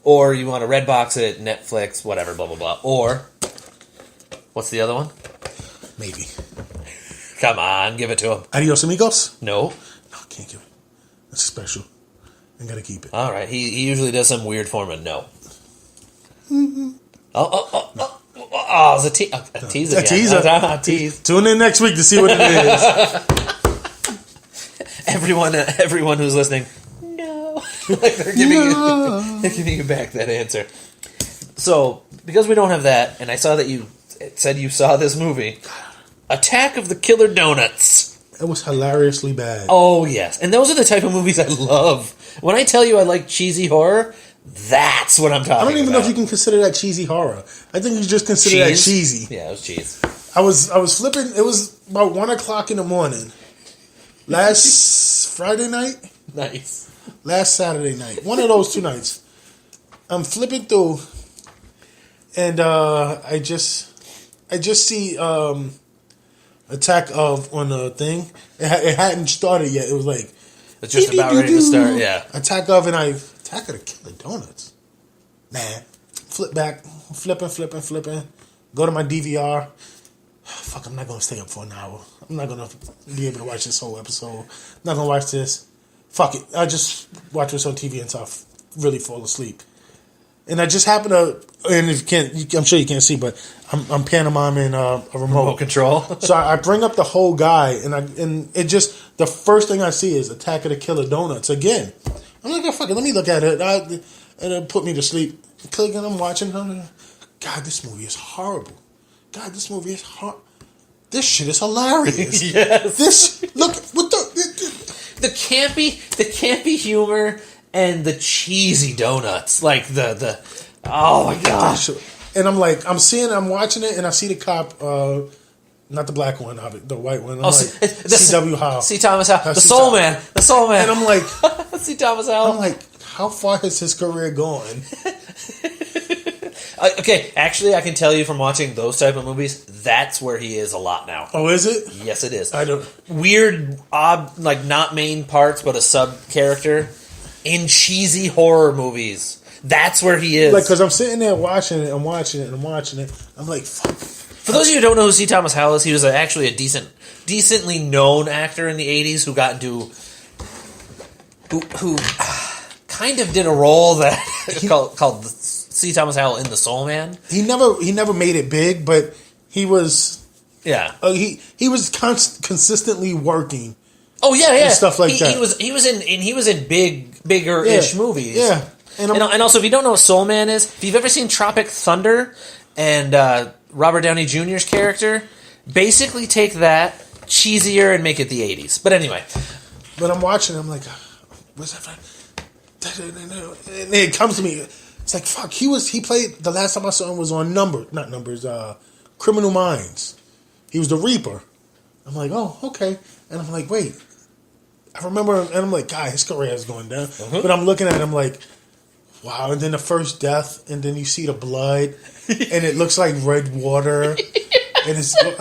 A: Or you want to Redbox it, Netflix, whatever, blah, blah, blah. Or... What's the other one?
B: Maybe.
A: Come on, give it to him.
B: Adios, amigos?
A: No.
B: No, I can't give it. That's special. I gotta keep it.
A: All right. He usually does some weird form of no. Mm-hmm. Oh, it's a tease again.
B: A teaser.
A: A tease.
B: Tune in next week to see what it is.
A: Everyone who's listening, no. Like they're giving you back that answer. So, because we don't have that, and I saw that you said you saw this movie, Attack of the Killer Donuts.
B: It was hilariously bad.
A: Oh, yes. And those are the type of movies I love. When I tell you I like cheesy horror, that's what I'm talking about.
B: I don't even know if you can consider that cheesy horror. I think you just consider that cheesy.
A: Yeah, it was cheese.
B: I was flipping. It was about 1:00 in the morning. Last Friday night?
A: Nice.
B: Last Saturday night. One of those 2 nights. I'm flipping through, and I just see Attack of on the thing. It hadn't started yet. It was like
A: it's just about ready to start. Yeah.
B: Attack of Attack of the Killer Donuts. Nah. Flip back, flipping. Go to my DVR. Fuck, I'm not gonna stay up for an hour. I'm not gonna be able to watch this whole episode. I'm not gonna watch this. Fuck it. I just watch this on TV until I really fall asleep. And I just happen to, and if you can't, I'm sure you can't see, but I'm pantomiming a remote
A: control.
B: So I bring up the whole guy, and it just, the first thing I see is Attack of the Killer Donuts again. I'm like, oh, fuck it, let me look at it. And it put me to sleep. Click, and I'm watching. I'm like, God, this movie is horrible. God, this movie is This shit is hilarious.
A: Yes.
B: Look, what
A: the campy humor and the cheesy donuts, like the oh my gosh.
B: And I'm watching it, and I see the cop, not the black one, the white one. I'm like, C.W. Howe.
A: C. Thomas Howell. The Soul Man. And
B: I'm like,
A: C. Thomas Howell.
B: I'm like, how far has his career gone?
A: Okay, actually, I can tell you from watching those type of movies, that's where he is a lot now.
B: Oh, is it?
A: Yes, it is.
B: I don't.
A: Weird, odd, like not main parts, but a sub character in cheesy horror movies. That's where he is.
B: Like, because I'm sitting there watching it. I'm watching it. I'm like, fuck.
A: For those of you who don't know who C. Thomas Howell is, he was actually a decently known actor in the 80s who got into who kind of did a role that called C. Thomas Howell in The Soul Man.
B: He never made it big, but he was he was consistently working.
A: Oh yeah,
B: and stuff like that.
A: He was in bigger-ish movies.
B: Yeah,
A: and also if you don't know what Soul Man is, if you've ever seen Tropic Thunder and Robert Downey Jr.'s character, basically take that cheesier and make it the 80s. But anyway,
B: I'm watching. I'm like, what's that? And it comes to me. It's like, fuck. He played, the last time I saw him was on Criminal Minds. He was the Reaper. I'm like, oh, okay. And I'm like, wait. I remember, and I'm like, God, his career is going down. Mm-hmm. But I'm looking at him like, wow. And then the first death, and then you see the blood, and it looks like red water. And it's I'm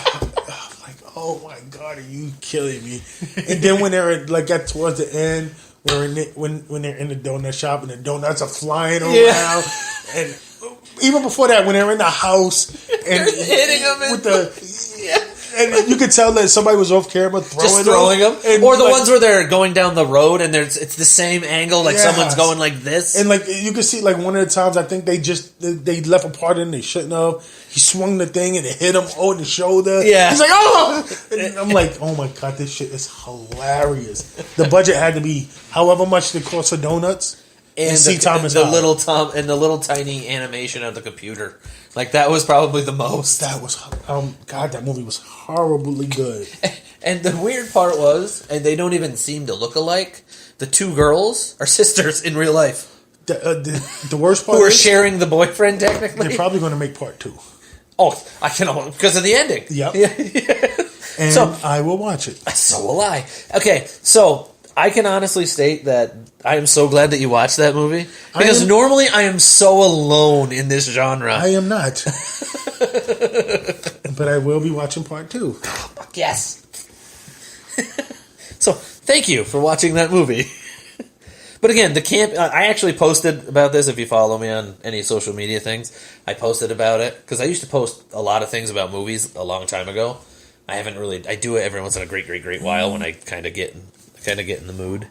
B: like, oh my God, are you killing me? And then when they're at towards the end, when they're in the donut shop and the donuts are flying around, and even before that, when they're in the house and
A: they're hitting them
B: with and you could tell that somebody was off camera throwing them.
A: And or the ones where they're going down the road and it's the same angle, like someone's going like this.
B: And like you could see, like one of the times I think they left a part in they shouldn't have. He swung the thing and it hit him on the shoulder.
A: Yeah.
B: He's like, oh! And I'm like, oh my God, this shit is hilarious. The budget had to be however much it cost for donuts.
A: And the little tiny animation of the computer. Like, that was probably the most.
B: That was, God, that movie was horribly good.
A: And the weird part was, and they don't even seem to look alike, the two girls are sisters in real life.
B: The worst part
A: who are sharing the boyfriend, technically.
B: They're probably going to make part 2.
A: Oh, I can, because of the ending.
B: Yep.
A: Yeah.
B: And so, I will watch it.
A: So will I. Okay, so I can honestly state that I am so glad that you watched that movie. Because normally I am so alone in this genre.
B: I am not. But I will be watching part 2.
A: Yes. So, thank you for watching that movie. But again, the camp... I actually posted about this, if you follow me on any social media things. I posted about it, because I used to post a lot of things about movies a long time ago. I haven't really. I do it every once in a great while when I kind of get in the mood.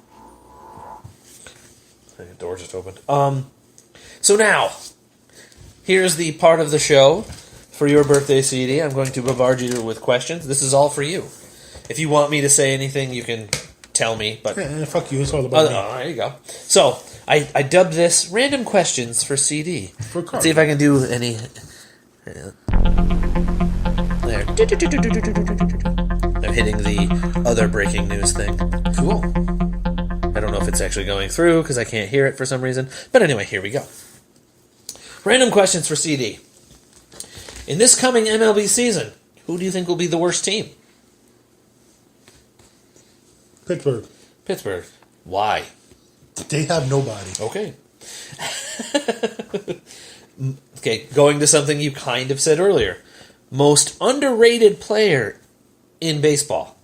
A: The door just opened. So now, here's the part of the show for your birthday, CD. I'm going to bombard you with questions. This is all for you. If you want me to say anything, you can tell me. But
B: fuck you. It's all about me.
A: There you go. So I dubbed this random questions for CD. Let's see if I can do any. There. I'm hitting the other breaking news thing. Cool. I don't know if it's actually going through because I can't hear it for some reason. But anyway, here we go. Random questions for CD. In this coming MLB season, who do you think will be the worst team?
B: Pittsburgh.
A: Why?
B: They have nobody.
A: Okay. Okay, going to something you kind of said earlier. Most underrated player in baseball.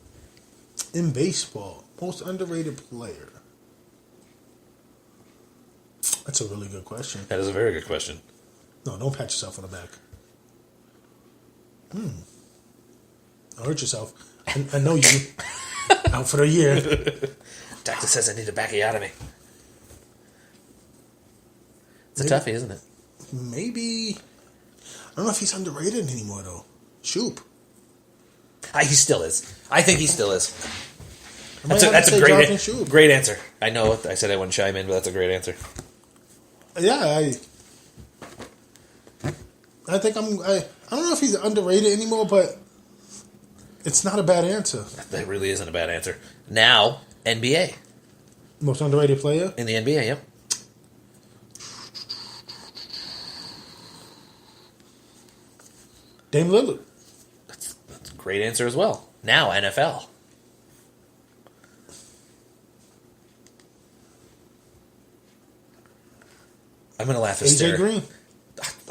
B: In baseball, most underrated player. That's a really good question.
A: That is a very good question.
B: No, don't pat yourself on the back. Don't hurt yourself. I know you. Out for the year.
A: Doctor says I need a bacchiotomy. It's a toughie, isn't it?
B: Maybe. I don't know if he's underrated anymore, though. Shoop.
A: He still is. I think he still is.
B: That's a
A: great answer. I know I said I wouldn't chime in, but that's a great answer.
B: Yeah, I think I don't know if he's underrated anymore, but it's not a bad answer.
A: That really isn't a bad answer. Now, NBA.
B: Most underrated player?
A: In the NBA, yep.
B: Dame Lillard.
A: That's a great answer as well. Now, NFL. I'm going to laugh hysterically.
B: AJ Green.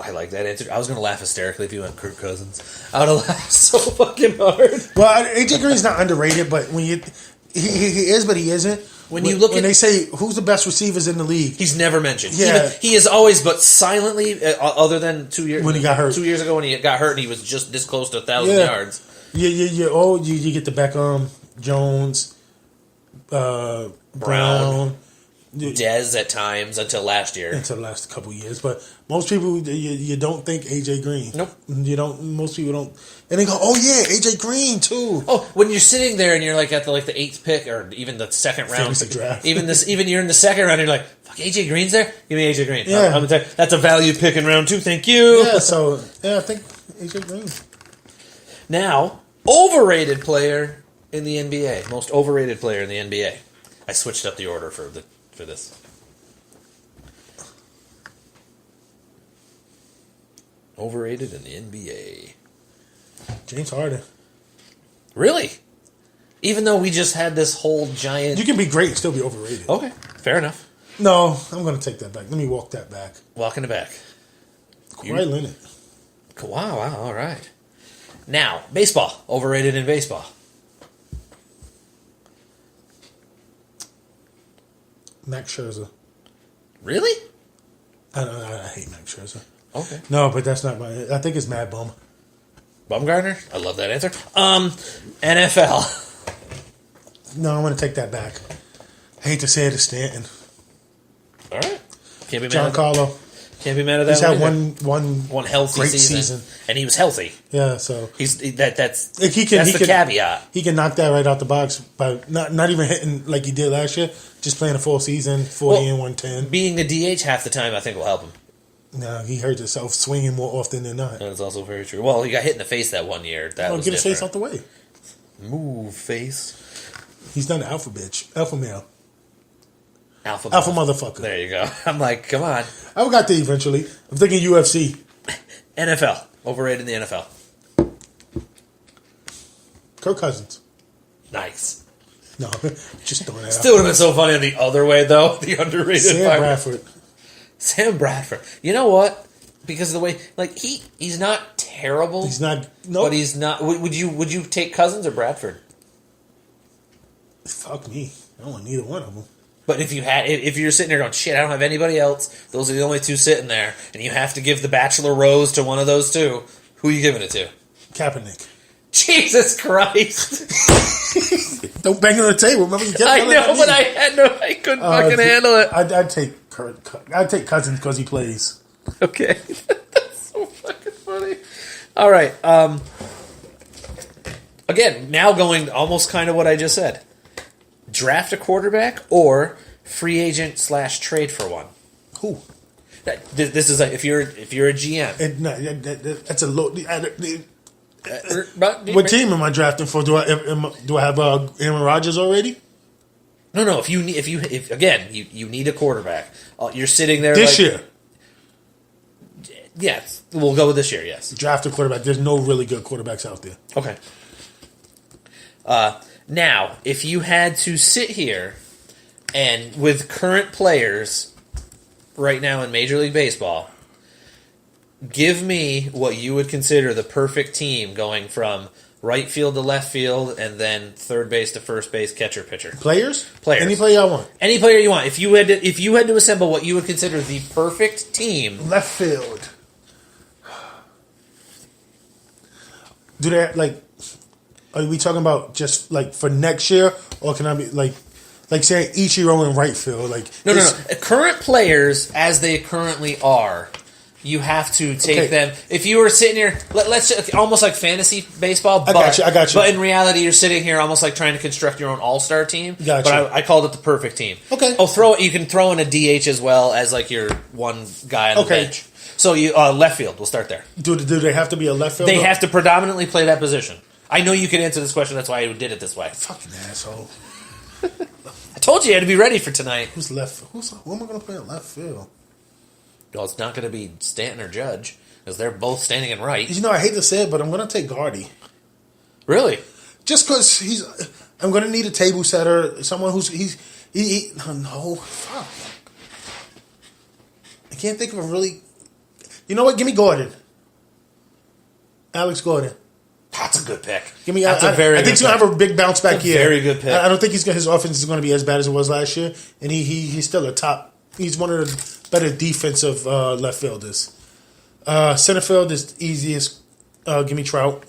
A: I like that answer. I was going to laugh hysterically if you went Kirk Cousins. I would have laughed so fucking hard.
B: Well, AJ Green's not underrated, but when he is, but he isn't. When they say who's the best receivers in the league,
A: he's never mentioned.
B: Yeah,
A: he is always, but silently. Other than 2 years
B: when he got hurt,
A: 2 years ago when he got hurt, and he was just this close to 1,000 yards.
B: Yeah. Oh, you get the Beckham, Jones, Brown.
A: Dez at times until last year.
B: Until the last couple of years. But most people, you don't think AJ Green.
A: Nope.
B: Most people don't. And they go, oh yeah, AJ Green too.
A: Oh, when you're sitting there and you're like at the 8th pick or even the second round.
B: Fantasy draft.
A: even you're in the second round and you're like, fuck, AJ Green's there? Give me AJ Green.
B: Yeah.
A: That's a value pick in round 2, thank you.
B: Yeah, so, I think AJ Green.
A: Now, overrated player in the NBA. Most overrated player in the NBA. I switched up the order for this. Overrated in the NBA.
B: James Harden.
A: Really? Even though we just had this whole giant...
B: You can be great and still be overrated.
A: Okay, fair enough.
B: No, I'm going to take that back. Let me walk that back.
A: Walking it back.
B: Kawhi Leonard.
A: Wow, all right. Now, baseball. Overrated in baseball.
B: Max Scherzer.
A: Really?
B: I hate Max Scherzer.
A: Okay.
B: No, but that's not my... I think it's Mad Bum.
A: Bumgarner? I love that answer. NFL.
B: No, I'm going to take that back. I hate to say it, it's Stanton.
A: All right. Can't be mad at
B: Giancarlo.
A: Can't be mad at that.
B: He's had one
A: healthy
B: great
A: season. And he was healthy.
B: Yeah, so...
A: That's the caveat.
B: He can knock that right out the box by not even hitting like he did last year, just playing a full season, 40 and 110.
A: Being the DH half the time, I think will help him.
B: No, he hurt himself swinging more often than not.
A: That's also very true. Well, he got hit in the face that one year. That was
B: get
A: different.
B: his face out the way.
A: Move, face.
B: He's done the alpha bitch. Alpha male.
A: Alpha
B: motherfucker.
A: There you go. I'm like, come on.
B: I got there eventually. I'm thinking UFC.
A: NFL. Overrated in the NFL.
B: Kirk Cousins.
A: Nice.
B: No, just throwing that out.
A: Still would have been so funny on the other way, though. The underrated
B: Sam Bradford.
A: Sam Bradford. You know what? Because of the way, like he's not terrible.
B: He's not. No,
A: but he's not. Would you take Cousins or Bradford?
B: Fuck me. I don't want neither one of them.
A: But if you're sitting there going, shit, I don't have anybody else. Those are the only two sitting there, and you have to give the Bachelor rose to one of those two. Who are you giving it to?
B: Kaepernick.
A: Jesus Christ!
B: Don't bang on the table. Remember, you kept
A: I
B: yelling at
A: know,
B: me.
A: but I couldn't fucking handle it.
B: I'd take I'd take Cousins because he plays.
A: Okay, that's so fucking funny. All right. Again, now going almost kind of what I just said. Draft a quarterback or free agent / trade for one.
B: Who?
A: This is if you're a GM.
B: That's a low. What team am I drafting for? Do I have Aaron Rodgers already?
A: No. If you need a quarterback, you're sitting there
B: this year.
A: Yes, we'll go with this year. Yes,
B: draft a quarterback. There's no really good quarterbacks out there.
A: Okay. Now, if you had to sit here and with current players right now in Major League Baseball, give me what you would consider the perfect team going from right field to left field and then third base to first base, catcher, pitcher.
B: Players?
A: Any
B: player I want.
A: Any player you want. If you had to assemble what you would consider the perfect team.
B: Left field. Do they are we talking about just for next year, or can I be saying Ichiro in right field?
A: No. Current players as they currently are, you have to take them. If you were sitting here, let's almost like fantasy baseball.
B: I got you.
A: But in reality, you're sitting here almost like trying to construct your own all-star team.
B: Gotcha.
A: But I called it the perfect team.
B: Okay.
A: Oh, you can throw in a DH as well as your one guy on the bench. So you left field. We'll start there.
B: Do they have to be a left fielder?
A: They have to predominantly play that position. I know you can answer this question. That's why I did it this way.
B: Fucking asshole.
A: I told you I had to be ready for tonight.
B: Who am I going to play at left field?
A: Well, it's not going to be Stanton or Judge because they're both standing in right.
B: I hate to say it, but I'm going to take Gardy.
A: Really?
B: Just because I'm going to need a table setter, someone who's no, fuck. I can't think of a really. You know what? Give me Gordon. Alex Gordon.
A: That's a good pick.
B: Give me.
A: I think
B: he's going to have a big bounce back year.
A: Very good pick.
B: I don't think his offense is going to be as bad as it was last year, and he's still a top. He's one of the better defensive left fielders. Center field is easiest. Give me Trout.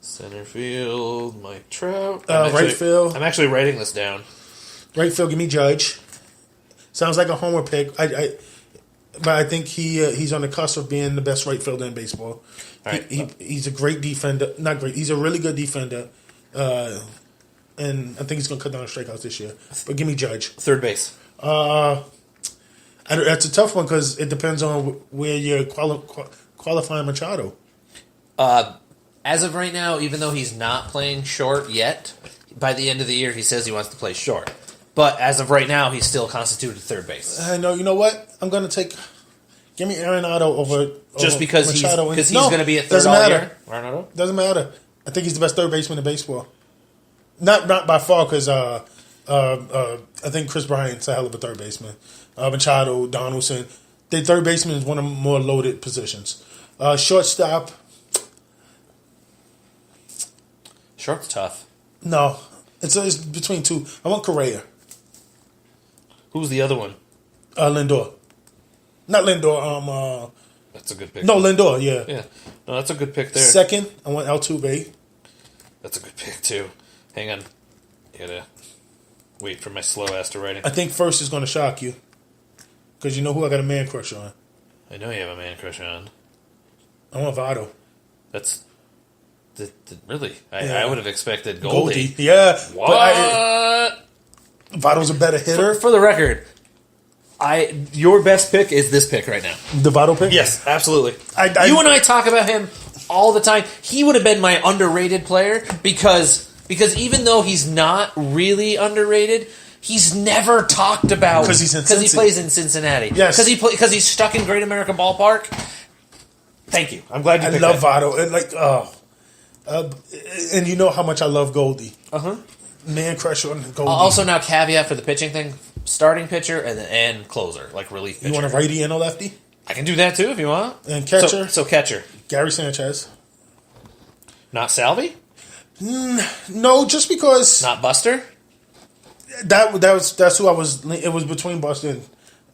A: Center field, Mike Trout.
B: Right field.
A: I'm actually writing this down.
B: Right field, give me Judge. Sounds like a homer pick. But I think he's on the cusp of being the best right fielder in baseball. Right. He's a great defender. Not great. He's a really good defender. And I think he's going to cut down strikeouts this year. But give me Judge.
A: Third base.
B: That's a tough one because it depends on where you're qualifying Machado.
A: As of right now, even though he's not playing short yet, by the end of the year he says he wants to play short. But as of right now, he's still constituted third base.
B: I know. You know what? I'm going to give me Arenado over
A: just because
B: Machado.
A: He's going to be a third all year. Arenado?
B: Doesn't matter. I think he's the best third baseman in baseball. Not by far because I think Chris Bryant's a hell of a third baseman. Machado, Donaldson. Their third baseman is one of the more loaded positions. Shortstop.
A: Short's tough.
B: No. It's between two. I want Correa.
A: Who's the other one?
B: Lindor. Not Lindor.
A: That's a good pick.
B: No, Lindor, yeah.
A: Yeah. No, that's a good pick there.
B: Second, I want Altuve.
A: That's a good pick, too. Hang on. Gotta wait for my slow ass to writing.
B: I think first is going to shock you. Because you know who I got a man crush on.
A: I know you have a man crush on.
B: I want Votto.
A: That's... really? I would have expected Goldie.
B: Yeah.
A: What?
B: Votto's a better hitter.
A: For the record, your best pick is this pick right now.
B: The Votto pick?
A: Yes, absolutely. You and I talk about him all the time. He would have been my underrated player because even though he's not really underrated, he's never talked about because he plays in Cincinnati.
B: Yes,
A: because he's stuck in Great American Ballpark. Thank you. I'm glad you picked
B: love
A: that.
B: Votto and and you know how much I love Goldie. Man crush on Goldie.
A: Also, now caveat for the pitching thing: starting pitcher and closer, like relief pitcher.
B: You want a righty and a lefty?
A: I can do that too if you want.
B: And catcher.
A: So catcher.
B: Gary Sanchez.
A: Not Salvi?
B: No, just because.
A: Not Buster?
B: That's who I was. It was between Buster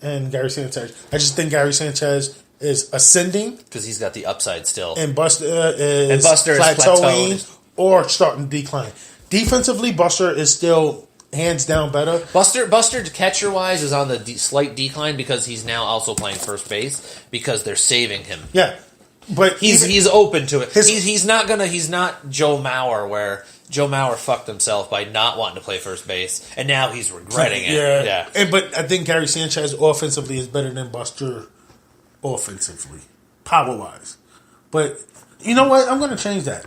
B: and Gary Sanchez. I just think Gary Sanchez is ascending
A: because he's got the upside still,
B: and Buster is
A: plateauing
B: or starting to decline. Defensively, Buster is still hands down better.
A: Buster catcher wise is on the slight decline because he's now also playing first base because they're saving him.
B: Yeah, but
A: He's open to it. He's not Joe Mauer where Joe Mauer fucked himself by not wanting to play first base, and now he's regretting it. Yeah.
B: But I think Gary Sanchez offensively is better than Buster offensively, power wise. But you know what? I'm going to change that.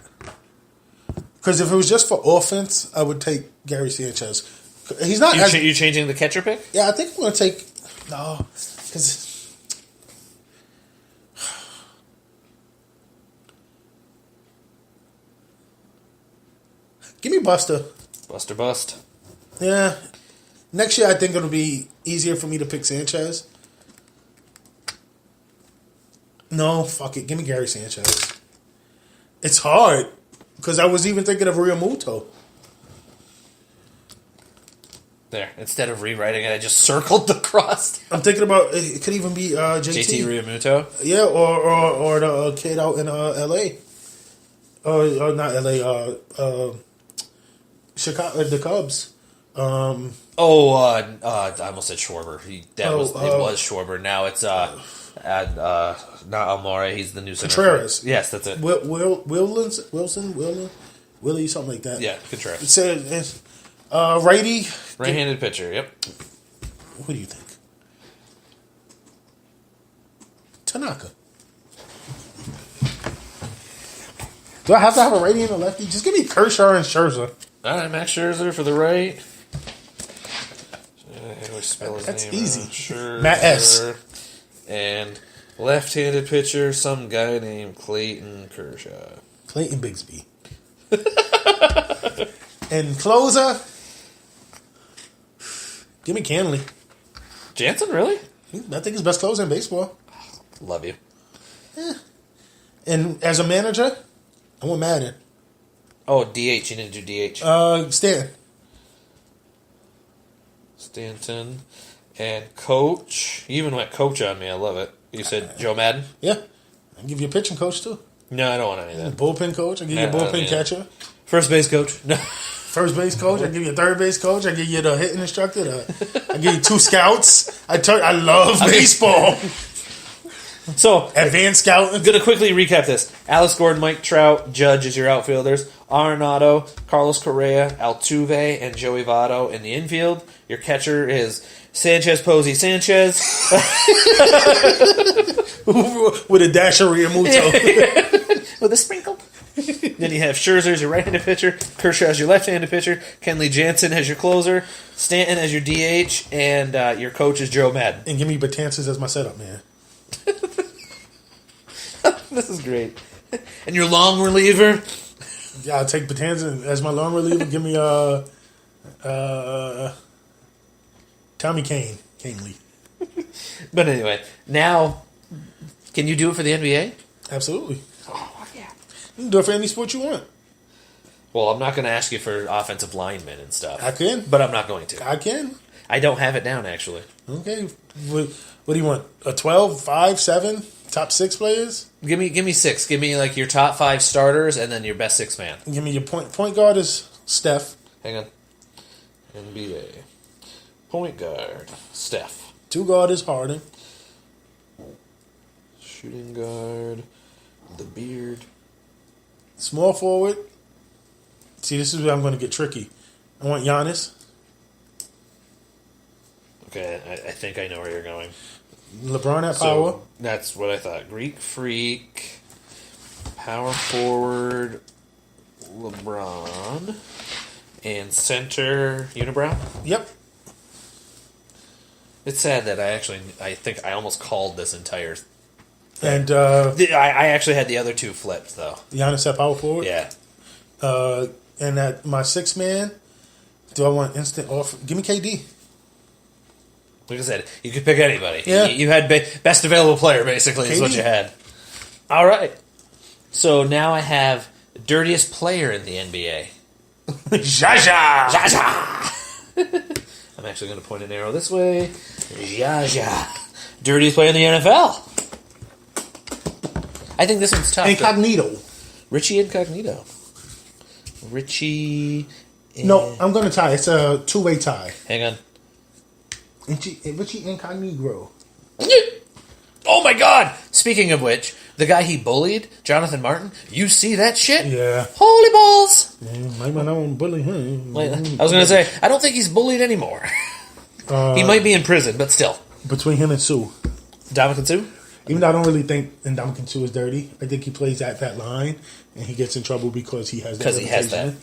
B: Because if it was just for offense, I would take Gary Sanchez. He's not.
A: You changing the catcher pick?
B: Yeah, I think I'm going to take. No, because. Give me Buster.
A: Buster bust.
B: Yeah. Next year, I think it'll be easier for me to pick Sanchez. No, fuck it. Give me Gary Sanchez. It's hard. Because I was even thinking of Realmuto.
A: There. Instead of rewriting it, I just circled the cross.
B: I'm thinking about it could even be JT
A: Realmuto.
B: Yeah, or the kid out in L.A. Or not L.A. Chicago, the Cubs. I
A: almost said Schwarber. It was Schwarber. Now it's not Almora. He's the new center.
B: Contreras.
A: Yes, that's it.
B: Wilson, Willie, something like that.
A: Yeah, Contreras.
B: It's righty.
A: Right-handed pitcher, yep.
B: What do you think? Tanaka. Do I have to have a righty and a lefty? Just give me Kershaw and Scherzer.
A: All right, Max Scherzer for the right. How do I spell his
B: That's
A: name?
B: easy.
A: Scherzer.
B: Matt S.
A: And left-handed pitcher, some guy named Clayton Kershaw.
B: Clayton Bigsby. And closer, give me Canley.
A: Jansen, really?
B: I think he's best closer in baseball.
A: Love you.
B: Yeah. And as a manager, I want Madden.
A: Oh, DH. You didn't do DH. Stanton. And coach. You even went coach on me. I love it. You said Joe Madden?
B: Yeah. I'll give you a pitching coach, too.
A: No, I don't want any of that.
B: Bullpen coach. I'll give you a bullpen catcher.
A: First base coach. No.
B: First base coach. I'll give you a third base coach. I'll give you the hitting instructor. I'll give you 2 scouts. I love baseball.
A: So,
B: advanced scouting.
A: I'm going to quickly recap this. Alex Gordon, Mike Trout, Judge is your outfielders. Arenado, Carlos Correa, Altuve, and Joey Votto in the infield. Your catcher is Sanchez, Posey, Sanchez.
B: With a dash of Realmuto.
A: With a sprinkle. Then you have Scherzer as your right-handed pitcher, Kershaw as your left-handed pitcher, Kenley Jansen as your closer, Stanton as your DH, and your coach is Joe Madden.
B: And give me Betances as my setup, man.
A: This is great. And your long reliever?
B: Yeah, I'll take Betances as my long reliever. Give me Tommy Kane. Canely.
A: But anyway, now, can you do it for the NBA?
B: Absolutely.
A: Oh, yeah.
B: You can do it for any sport you want.
A: Well, I'm not going to ask you for offensive linemen and stuff.
B: I can.
A: But I'm not going to.
B: I can.
A: I don't have it down, actually.
B: Okay. What do you want? A 12, 5, 7? Top 6 players?
A: Give me 6. Give me like your top 5 starters and then your best 6 man.
B: Give me your point guard is Steph.
A: Hang on. NBA. Point guard, Steph.
B: 2 guard is Harden.
A: Shooting guard, the beard.
B: Small forward. See, this is where I'm going to get tricky. I want Giannis.
A: Okay, I think I know where you're going.
B: LeBron at power.
A: That's what I thought. Greek Freak, power forward, LeBron, and center, Unibrow?
B: Yep.
A: It's sad that I think I almost called this entire thing.
B: And
A: I actually had the other 2 flipped, though.
B: Giannis at power forward?
A: Yeah.
B: And at my 6 man, do I want instant offer? Give me KD.
A: Like I said, you could pick anybody.
B: Yeah.
A: You had best available player, basically, is what you had. All right. So now I have dirtiest player in the NBA.
B: Jaja!
A: Jaja! I'm actually going to point an arrow this way. Jaja. Dirtiest player in the NFL. I think this one's tough.
B: Incognito.
A: Richie Incognito. Richie.
B: No, I'm going to tie. It's a two-way tie.
A: Hang on.
B: Richie Incognito.
A: Oh my God! Speaking of which, the guy he bullied, Jonathan Martin, you see that shit?
B: Yeah.
A: Holy balls!
B: Yeah, I don't bully him.
A: I was going to say, I don't think he's bullied anymore. He might be in prison, but still.
B: Between him and Sue.
A: Dominic Sue?
B: Even though I don't really think Ndamukong Suh is dirty, I think he plays at that line, and he gets in trouble because he has that.
A: Because he has that.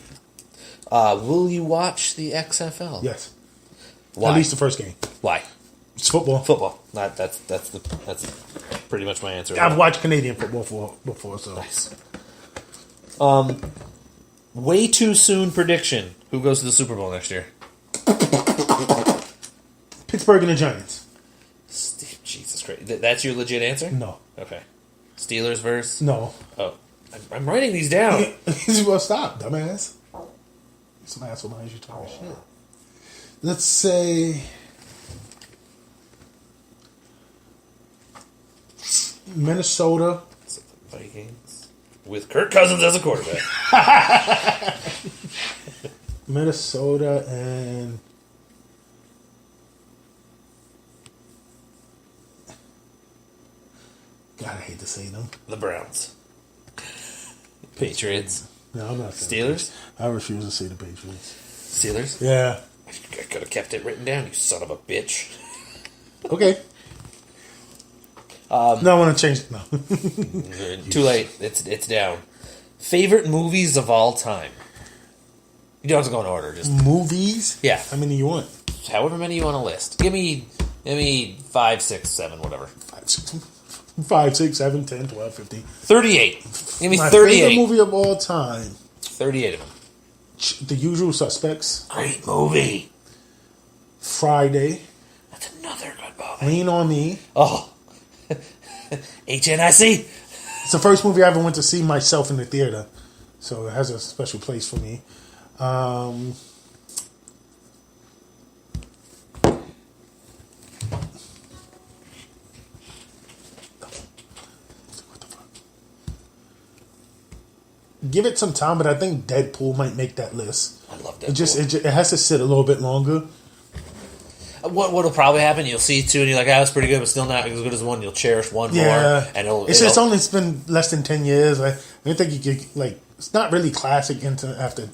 A: Will you watch the XFL?
B: Yes.
A: Why?
B: At least the first game.
A: Why?
B: It's football.
A: Football. That's pretty much my answer.
B: I've watched Canadian football before, so.
A: Nice. Way too soon prediction. Who goes to the Super Bowl next year?
B: Pittsburgh and the Giants.
A: Jesus Christ. That's your legit answer?
B: No.
A: Okay. Steelers versus?
B: No.
A: Oh. I'm writing these down.
B: Well, stop, dumbass. Some asshole behind you talking shit. Let's say Minnesota.
A: Vikings. With Kirk Cousins as a quarterback.
B: Minnesota and God, I hate to say them.
A: The Browns. Patriots.
B: No, I'm not.
A: Steelers?
B: I refuse to say the Patriots.
A: Steelers?
B: Yeah.
A: I could have kept it written down, you son of a bitch.
B: Okay. No, I want to change it. No.
A: Too late. It's down. Favorite movies of all time? You don't have to go in order. Just
B: movies?
A: Yeah.
B: How many you want?
A: However many you want to list. Give me 5, 6, 7, whatever.
B: 5, 6, 7, 10, 12, 15.
A: 38. Give me
B: My
A: 38.
B: favorite movie of all time.
A: 38 of them.
B: The Usual Suspects.
A: Great movie.
B: Friday.
A: That's another good movie.
B: Lean on Me.
A: Oh. HNIC.
B: It's the first movie I ever went to see myself in the theater. So it has a special place for me. Give it some time, but I think Deadpool might make that list.
A: I love Deadpool.
B: It has to sit a little bit longer.
A: What'll probably happen? You'll see two, and you're like, "Ah, it's pretty good, but still not as good as one." You'll cherish one more, and
B: it's only been less than 10 years. I think you could it's not really classic after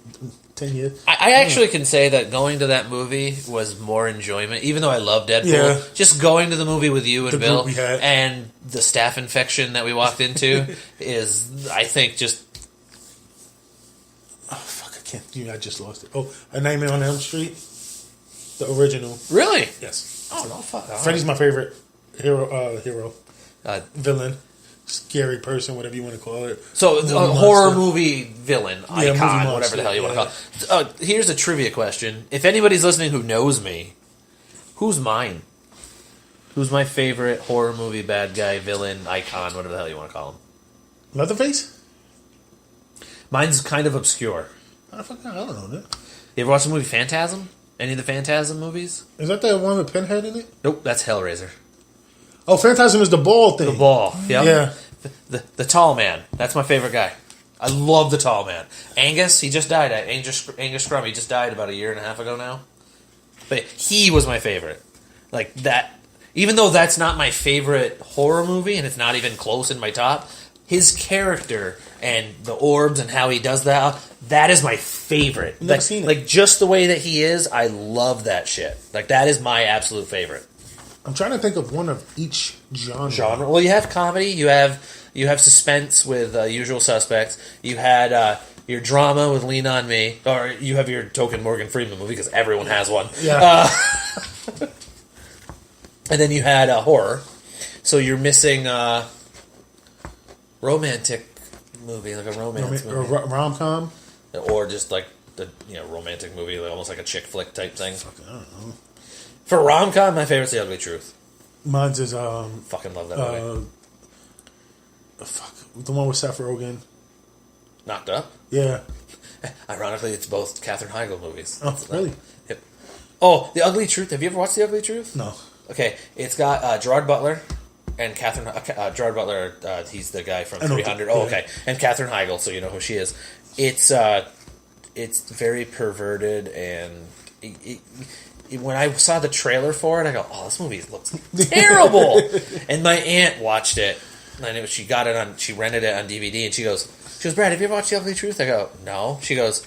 B: 10 years.
A: I actually can say that going to that movie was more enjoyment, even though I love Deadpool.
B: Yeah.
A: Just going to the movie with you and
B: The
A: Bill,
B: group we had.
A: and the staph infection that we walked into is, I think, just.
B: Oh fuck! I can't. I just lost it. Oh, A Nightmare on Elm Street, the original.
A: Really?
B: Yes.
A: Oh no! Fuck.
B: Freddy's my favorite hero, villain, scary person, whatever you want to call it.
A: So a horror movie villain,
B: Yeah,
A: icon,
B: movie monster,
A: whatever the hell you want to call it. Here's a trivia question. If anybody's listening who knows me, who's mine? Who's my favorite horror movie bad guy, villain, icon, whatever the hell you want to call him?
B: Leatherface?
A: Mine's kind of obscure.
B: I don't know that.
A: You ever watch the movie Phantasm? Any of the Phantasm movies?
B: Is that the one with Pinhead in it?
A: Nope, that's Hellraiser.
B: Oh, Phantasm is the ball thing.
A: The ball. Yep.
B: Yeah.
A: The tall man. That's my favorite guy. I love the tall man. Angus, he just died. Angus Scrum, he just died about a year and a half ago now. But he was my favorite. Like that. Even though that's not my favorite horror movie, and it's not even close in my top, his character and the orbs and how he does that is my favorite.
B: Never seen it.
A: Like just the way that he is, I love that shit. Like that is my absolute favorite.
B: I'm trying to think of one of each genre.
A: Well, you have comedy, you have suspense with Usual Suspects, you had your drama with Lean on Me, or you have your token Morgan Freeman movie because everyone has one.
B: Yeah.
A: And then you had horror, so you're missing romantic movie, like a romance movie,
B: rom-com,
A: or just like the romantic movie, like almost like a chick flick type thing.
B: I don't know.
A: For rom-com, my favorite's The Ugly Truth.
B: Mine's is
A: fucking love that movie.
B: The one with Seth Rogen.
A: Knocked Up.
B: Yeah.
A: Ironically, it's both Katherine Heigl movies.
B: Oh, really?
A: Yep. Oh, The Ugly Truth. Have you ever watched The Ugly Truth?
B: No.
A: Okay, it's got Gerard Butler and Catherine. Gerard Butler, he's the guy from 300. Oh, okay. And Katherine Heigl, so you know who she is. It's it's very perverted, and when I saw the trailer for it, I go, "Oh, this movie looks terrible." And my aunt watched it, and she rented it on DVD, and she goes, "Brad, have you ever watched The Ugly Truth?" I go, "No." She goes,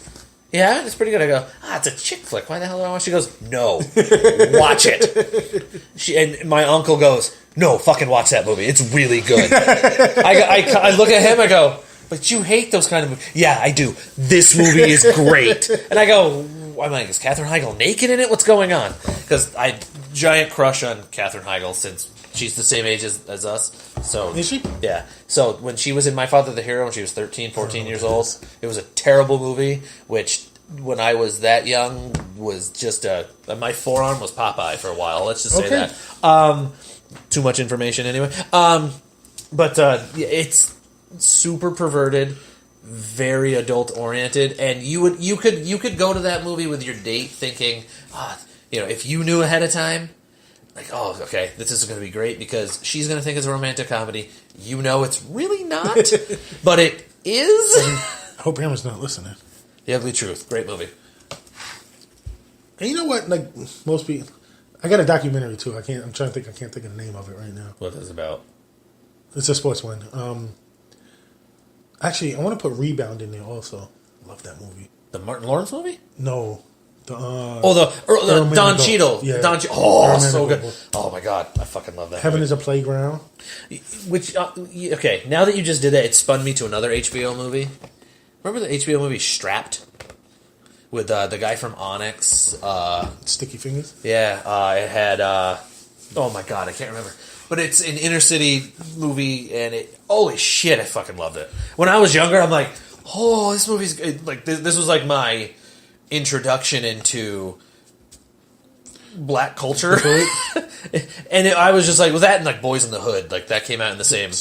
A: "Yeah, it's pretty good." I go, "It's a chick flick. Why the hell do I watch?" She goes, "No, watch it." And my uncle goes, "No, fucking watch that movie. It's really good." I look at him, I go, "But you hate those kind of movies." "Yeah, I do. This movie is great." And I go, I'm like, "Is Katherine Heigl naked in it? What's going on?" Because I giant crush on Katherine Heigl since she's the same age as us. So
B: is she?
A: Yeah. So when she was in My Father the Hero when she was 13, 14 years old, it was a terrible movie, which when I was that young was just my forearm was Popeye for a while. Let's just say that. Too much information anyway. But it's super perverted, very adult oriented, and you could go to that movie with your date thinking, if you knew ahead of time, like, oh, okay, this is going to be great because she's going to think it's a romantic comedy. You know, it's really not, but it is.
B: I hope Hammer's not listening.
A: The Ugly Truth, great movie.
B: And you know what? Like most people, I got a documentary too. I can't think of the name of it right now.
A: What is it about?
B: It's a sports one. Actually, I want to put Rebound in there also. Love that movie.
A: The Martin Lawrence movie?
B: No. The
A: Don Cheadle.
B: Yeah.
A: So good. Oh my god, I fucking love that.
B: Heaven
A: movie.
B: is a Playground.
A: Which okay, now that you just did that, it spun me to another HBO movie. Remember the HBO movie Strapped with the guy from Onyx?
B: Sticky Fingers.
A: Yeah, it had. Oh my god, I can't remember. But it's an inner city movie, and holy shit, I fucking loved it. When I was younger, I'm like, oh, this movie's good. Like this was like my introduction into black culture, and I was just like, well, that and like Boys in the Hood, like that came out in the same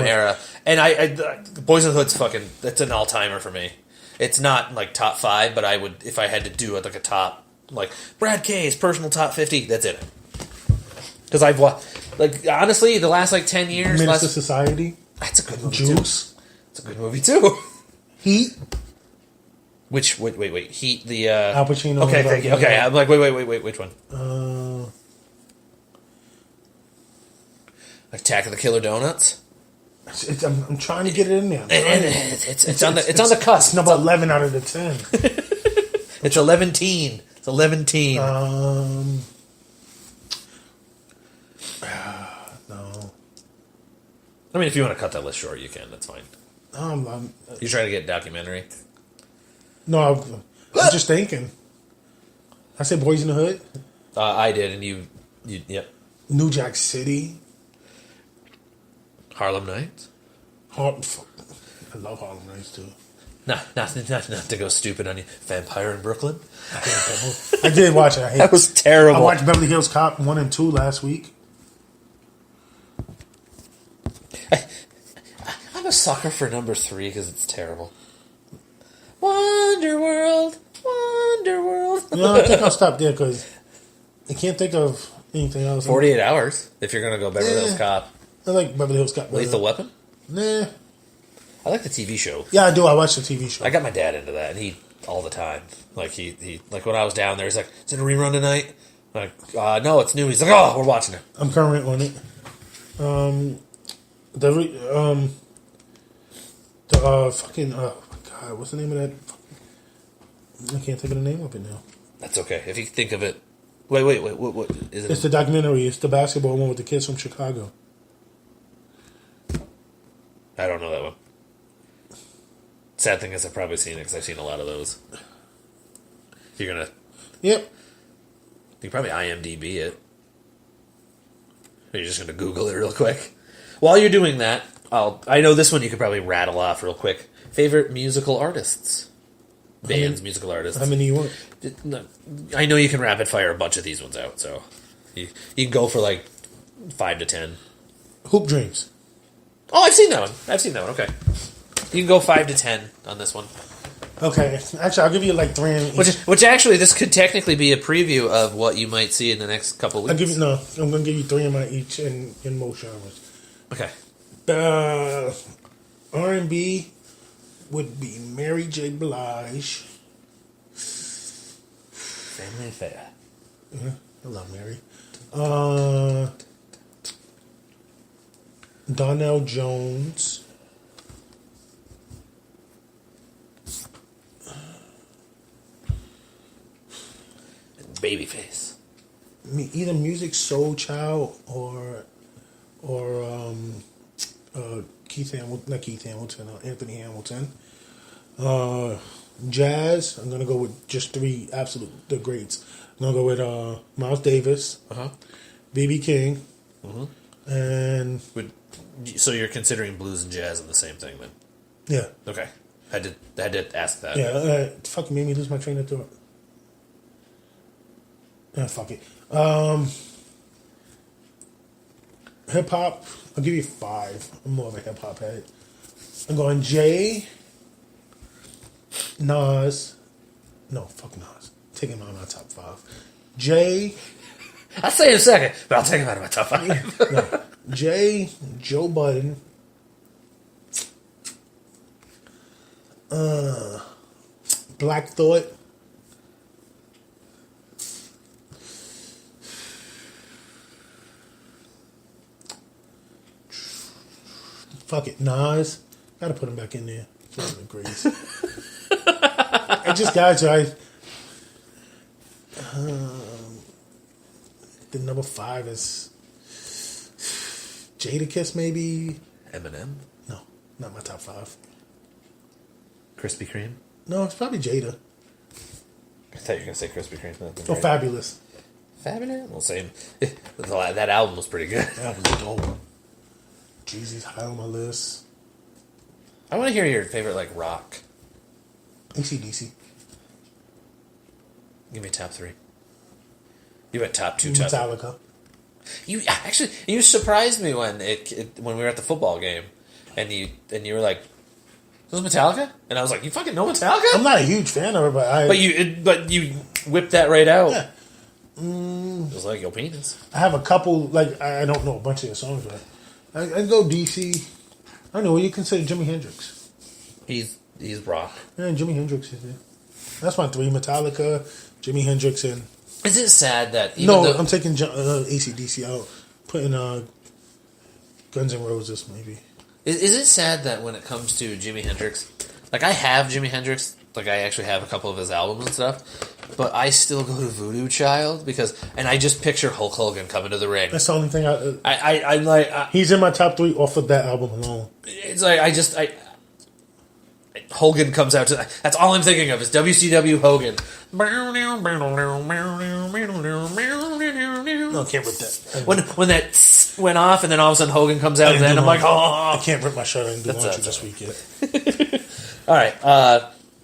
A: era. And I Boys in the Hood's that's an all timer for me. It's not like top 5, but I would if I had to do it like a top, like Brad Kay's personal top 50. That's it. Because I've like honestly, the last like 10 years,
B: Menace to Society.
A: That's a good movie
B: Juice.
A: too. It's a good movie too.
B: Heat.
A: Wait, Heat, the
B: Al Pacino.
A: Okay, thank you. Okay, I'm like, wait, which one? Attack of the Killer Donuts.
B: I'm trying to get it in there.
A: It's on the cusp.
B: It's number 11 out of the 10.
A: It's 11-teen. It's 11-teen.
B: No.
A: I mean, if you want to cut that list short, you can. That's fine. You're trying to get a documentary?
B: No, I'm just thinking. I said Boys in the Hood.
A: I did, and you yep.
B: New Jack City.
A: Harlem Nights.
B: I love Harlem Nights too.
A: Not to go stupid on you. Vampire in Brooklyn.
B: I did watch it.
A: That was terrible.
B: I watched Beverly Hills Cop 1 and 2 last week.
A: I'm a sucker for number 3 because it's terrible. Wonder World.
B: No, I think I'll stop there because I can't think of anything else.
A: 48 Hours, if you're going to go Beverly Hills Cop.
B: I like Beverly Hills Cop.
A: Lethal Weapon?
B: Nah.
A: I like the TV show.
B: Yeah, I do. I watch the TV show.
A: I got my dad into that, and he, all the time. Like, he like, when I was down there, he's like, is it a rerun tonight? I'm like, no, it's new. He's like, oh, we're watching it.
B: I'm current on it. Fucking, oh my god, what's the name of that? I can't think of the name of it now.
A: That's okay. If you think of it. Wait, what is it?
B: It's the documentary. It's the basketball one with the kids from Chicago.
A: I don't know that one. Sad thing is I've probably seen it because I've seen a lot of those. You're going to...
B: Yep.
A: You can probably IMDb it. Or you're just going to Google it real quick. While you're doing that, I know this one you could probably rattle off real quick. Favorite musical artists? Bands, musical artists.
B: How many you want?
A: I know you can rapid fire a bunch of these ones out, so you can go for like 5 to 10.
B: Hoop Dreams.
A: Oh, I've seen that one. Okay. You can go 5 to 10 on this one.
B: Okay. Actually, I'll give you like 3 in each.
A: Which actually, this could technically be a preview of what you might see in the next couple weeks.
B: I'm going to give you 3 in my each in most genres.
A: Okay.
B: R&B would be Mary J. Blige.
A: Family affair.
B: Yeah, I love Mary. Donnell Jones.
A: Babyface.
B: Either Music Soul Child or Keith Hamilton, not Keith Hamilton, Anthony Hamilton. Jazz, I'm gonna go with just three the greats. I'm gonna go with Miles Davis, B.B. King, and
A: So you're considering blues and jazz in the same thing, then?
B: yeah,
A: Okay, I did ask that.
B: yeah. Fucking made me lose my train of thought. Fuck it. Hip hop, I'll give you 5. I'm more of a hip hop head. I'm going Jay, Nas. No, fuck Nas. Take him out of my top 5. Jay.
A: I'll say in a second, but I'll take him out of my top 5.
B: No. Jay, Joe Budden. Black Thought. Fuck it, Nas. Gotta put him back in there. He agrees. I just got you. The number 5 is Jadakiss, maybe.
A: Eminem.
B: No, not my top 5.
A: Krispy Kreme.
B: No, it's probably Jada.
A: I thought you were gonna say Krispy Kreme.
B: Or Fabulous.
A: Fabulous. Well, same. That album was pretty good.
B: That was dope. Jeezy's high on my list.
A: I want to hear your favorite rock.
B: AC/DC.
A: Give me top 3. You went top 2.
B: Metallica.
A: You surprised me when when we were at the football game, and you were like, "This is Metallica," and I was like, "You fucking know Metallica?"
B: I'm not a huge fan of it,
A: but you whipped that right out.
B: Yeah.
A: It was like your penis.
B: I have a couple. I don't know a bunch of their songs, but I go DC. I don't know what you consider Jimi Hendrix.
A: He's rock.
B: Yeah, Jimi Hendrix is there. That's my 3: Metallica, Jimi Hendrix, and.
A: Is it sad that
B: I'm taking AC/DC out, putting Guns N' Roses maybe.
A: Is it sad that when it comes to Jimi Hendrix, I have Jimi Hendrix, I actually have a couple of his albums and stuff, but I still go to Voodoo Child and I just picture Hulk Hogan coming to the ring.
B: That's the only thing
A: I'm like
B: he's in my top 3 off of that album alone.
A: It's like Hogan comes out to. That's all I'm thinking of is WCW Hogan.
B: No, I can't rip that.
A: When that went off, and then all of a sudden Hogan comes out, and then I'm like, oh,
B: I can't rip my shirt. I didn't do laundry this week yet.
A: All right,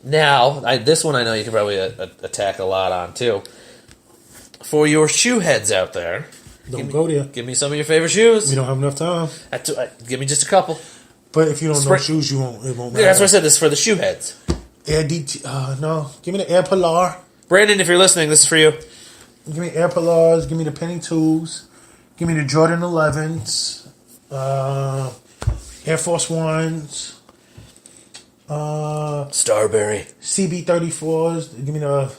A: now this one I know you can probably attack a lot on too. For your shoe heads out there,
B: go there.
A: Give me some of your favorite shoes.
B: We don't have enough time.
A: Give me just a couple.
B: But if you don't know shoes, it won't matter.
A: Yeah, that's what I said. This is for the shoe heads.
B: Air DT. No, give me the Air Polar.
A: Brandon, if you're listening, this is for you.
B: Give me Air Polars. Give me the Penny 2s. Give me the Jordan 11s. Air Force 1s.
A: Starberry.
B: CB34s. Give me the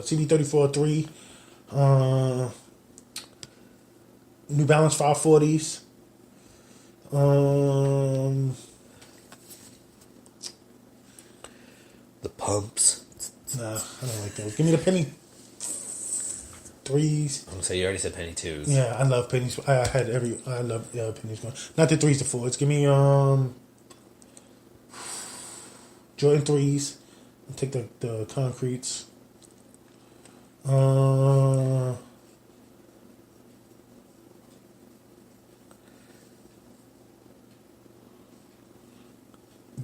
B: CB34 3. New Balance 540s.
A: The pumps.
B: Nah, I don't like those. Give me the Penny 3s.
A: I'm gonna say you already said Penny 2s.
B: Yeah, I love pennies. I love pennies. Not the 3s, the 4s. Give me Jordan 3s. I'll take the concretes.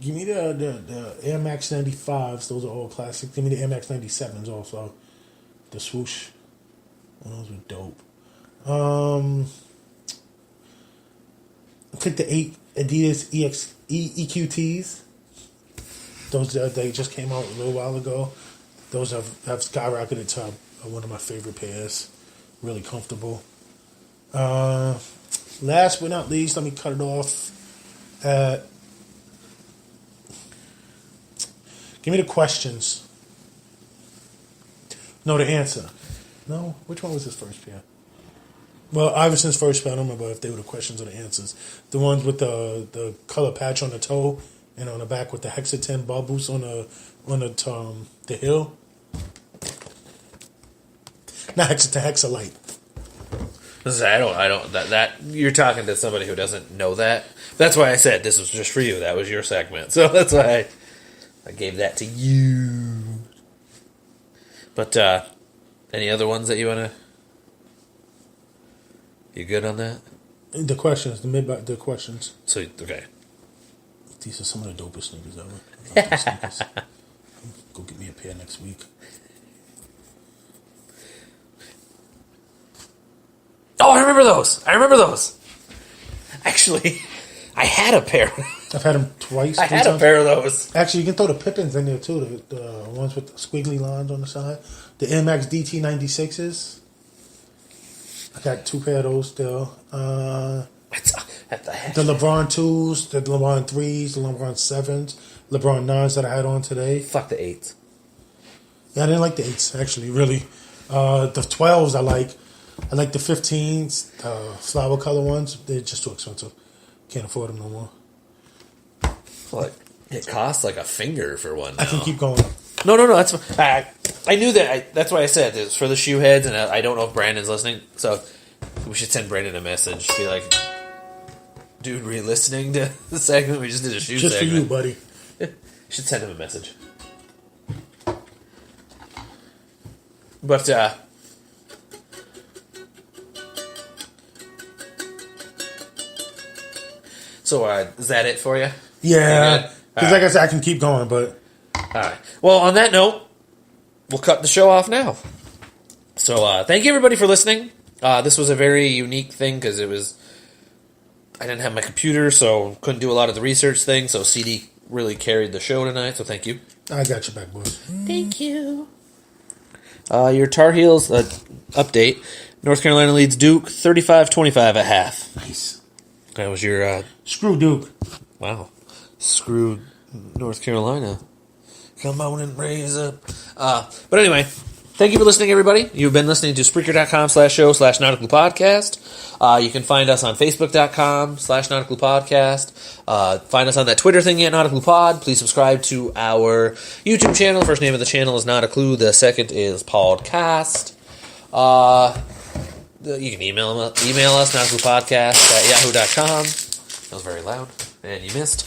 B: Give me the Air Max 95s. Those are all classics. Give me the Air Max 97s also. The swoosh. Those were dope. Take the 8 Adidas EQTs. Those they just came out a little while ago. Those have skyrocketed to one of my favorite pairs. Really comfortable. Last but not least, let me cut it off at... Give me the questions. No, the answer. No, which one was his first pair? Well, Iverson's first pair. I don't remember if they were the questions or the answers. The ones with the color patch on the toe and on the back with the Hexaton bubbles on the heel. Not Hexaton, Hexalite.
A: I don't. That you're talking to somebody who doesn't know that. That's why I said this was just for you. That was your segment, so that's why I gave that to you. But any other ones that you wanna? You good on that?
B: The questions, the questions.
A: So okay.
B: These are some of the dopest sneakers ever. I love these sneakers. Go get me a pair next week.
A: Oh, I remember those. Actually, I had a pair.
B: I've had them twice.
A: I had a pair of those.
B: Actually, you can throw the Pippins in there too. The ones with the squiggly lines on the side. The MX DT96s. I got 2 pair of those still. The LeBron 2s, the LeBron 3s, the LeBron 7s, LeBron 9s that I had on today.
A: Fuck the 8s.
B: Yeah, I didn't like the 8s, actually, really. The 12s I like. I like the 15s, flower color ones. They're just too expensive. Can't afford them no more.
A: Like, it costs like a finger for one now.
B: I can keep going.
A: No, that's I knew that. That's why I said it's for the shoe heads, and I don't know if Brandon's listening, so we should send Brandon a message. Be like, dude, were you listening to the segment? We just did a shoe
B: just
A: segment.
B: for you, buddy.
A: Should send him a message. But so is that it for you?
B: Yeah, because like I said, I can keep going, but
A: all right. Well, on that note, we'll cut the show off now. So, thank you everybody for listening. This was a very unique thing because I didn't have my computer, so couldn't do a lot of the research thing. So CD really carried the show tonight. So thank you.
B: I got your back, boys.
A: Thank you. Your Tar Heels update. North Carolina leads Duke 35-25 at half.
B: Nice.
A: That was your...
B: Screw Duke.
A: Wow. Screw North Carolina. Come on and raise up. But anyway, thank you for listening, everybody. You've been listening to Spreaker.com/show/nauticalpodcast. You can find us on Facebook.com/nauticalpodcast. Find us on that Twitter thingy at nauticalpod. Please subscribe to our YouTube channel. First name of the channel is Not a Clue. The second is Podcast. You can email us, nauticalpodcast@yahoo.com. That was very loud, and you missed.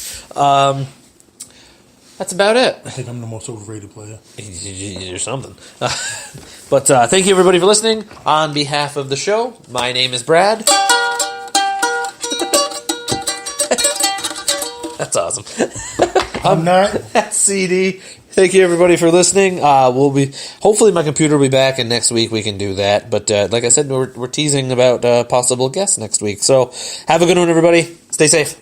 A: That's about it.
B: I think I'm the most overrated player.
A: You're something. But thank you, everybody, for listening. On behalf of the show, my name is Brad. That's awesome.
B: I'm not.
A: That's CD. Thank you, everybody, for listening. Hopefully my computer will be back, and next week we can do that. But like I said, we're teasing about possible guests next week. So have a good one, everybody. Stay safe.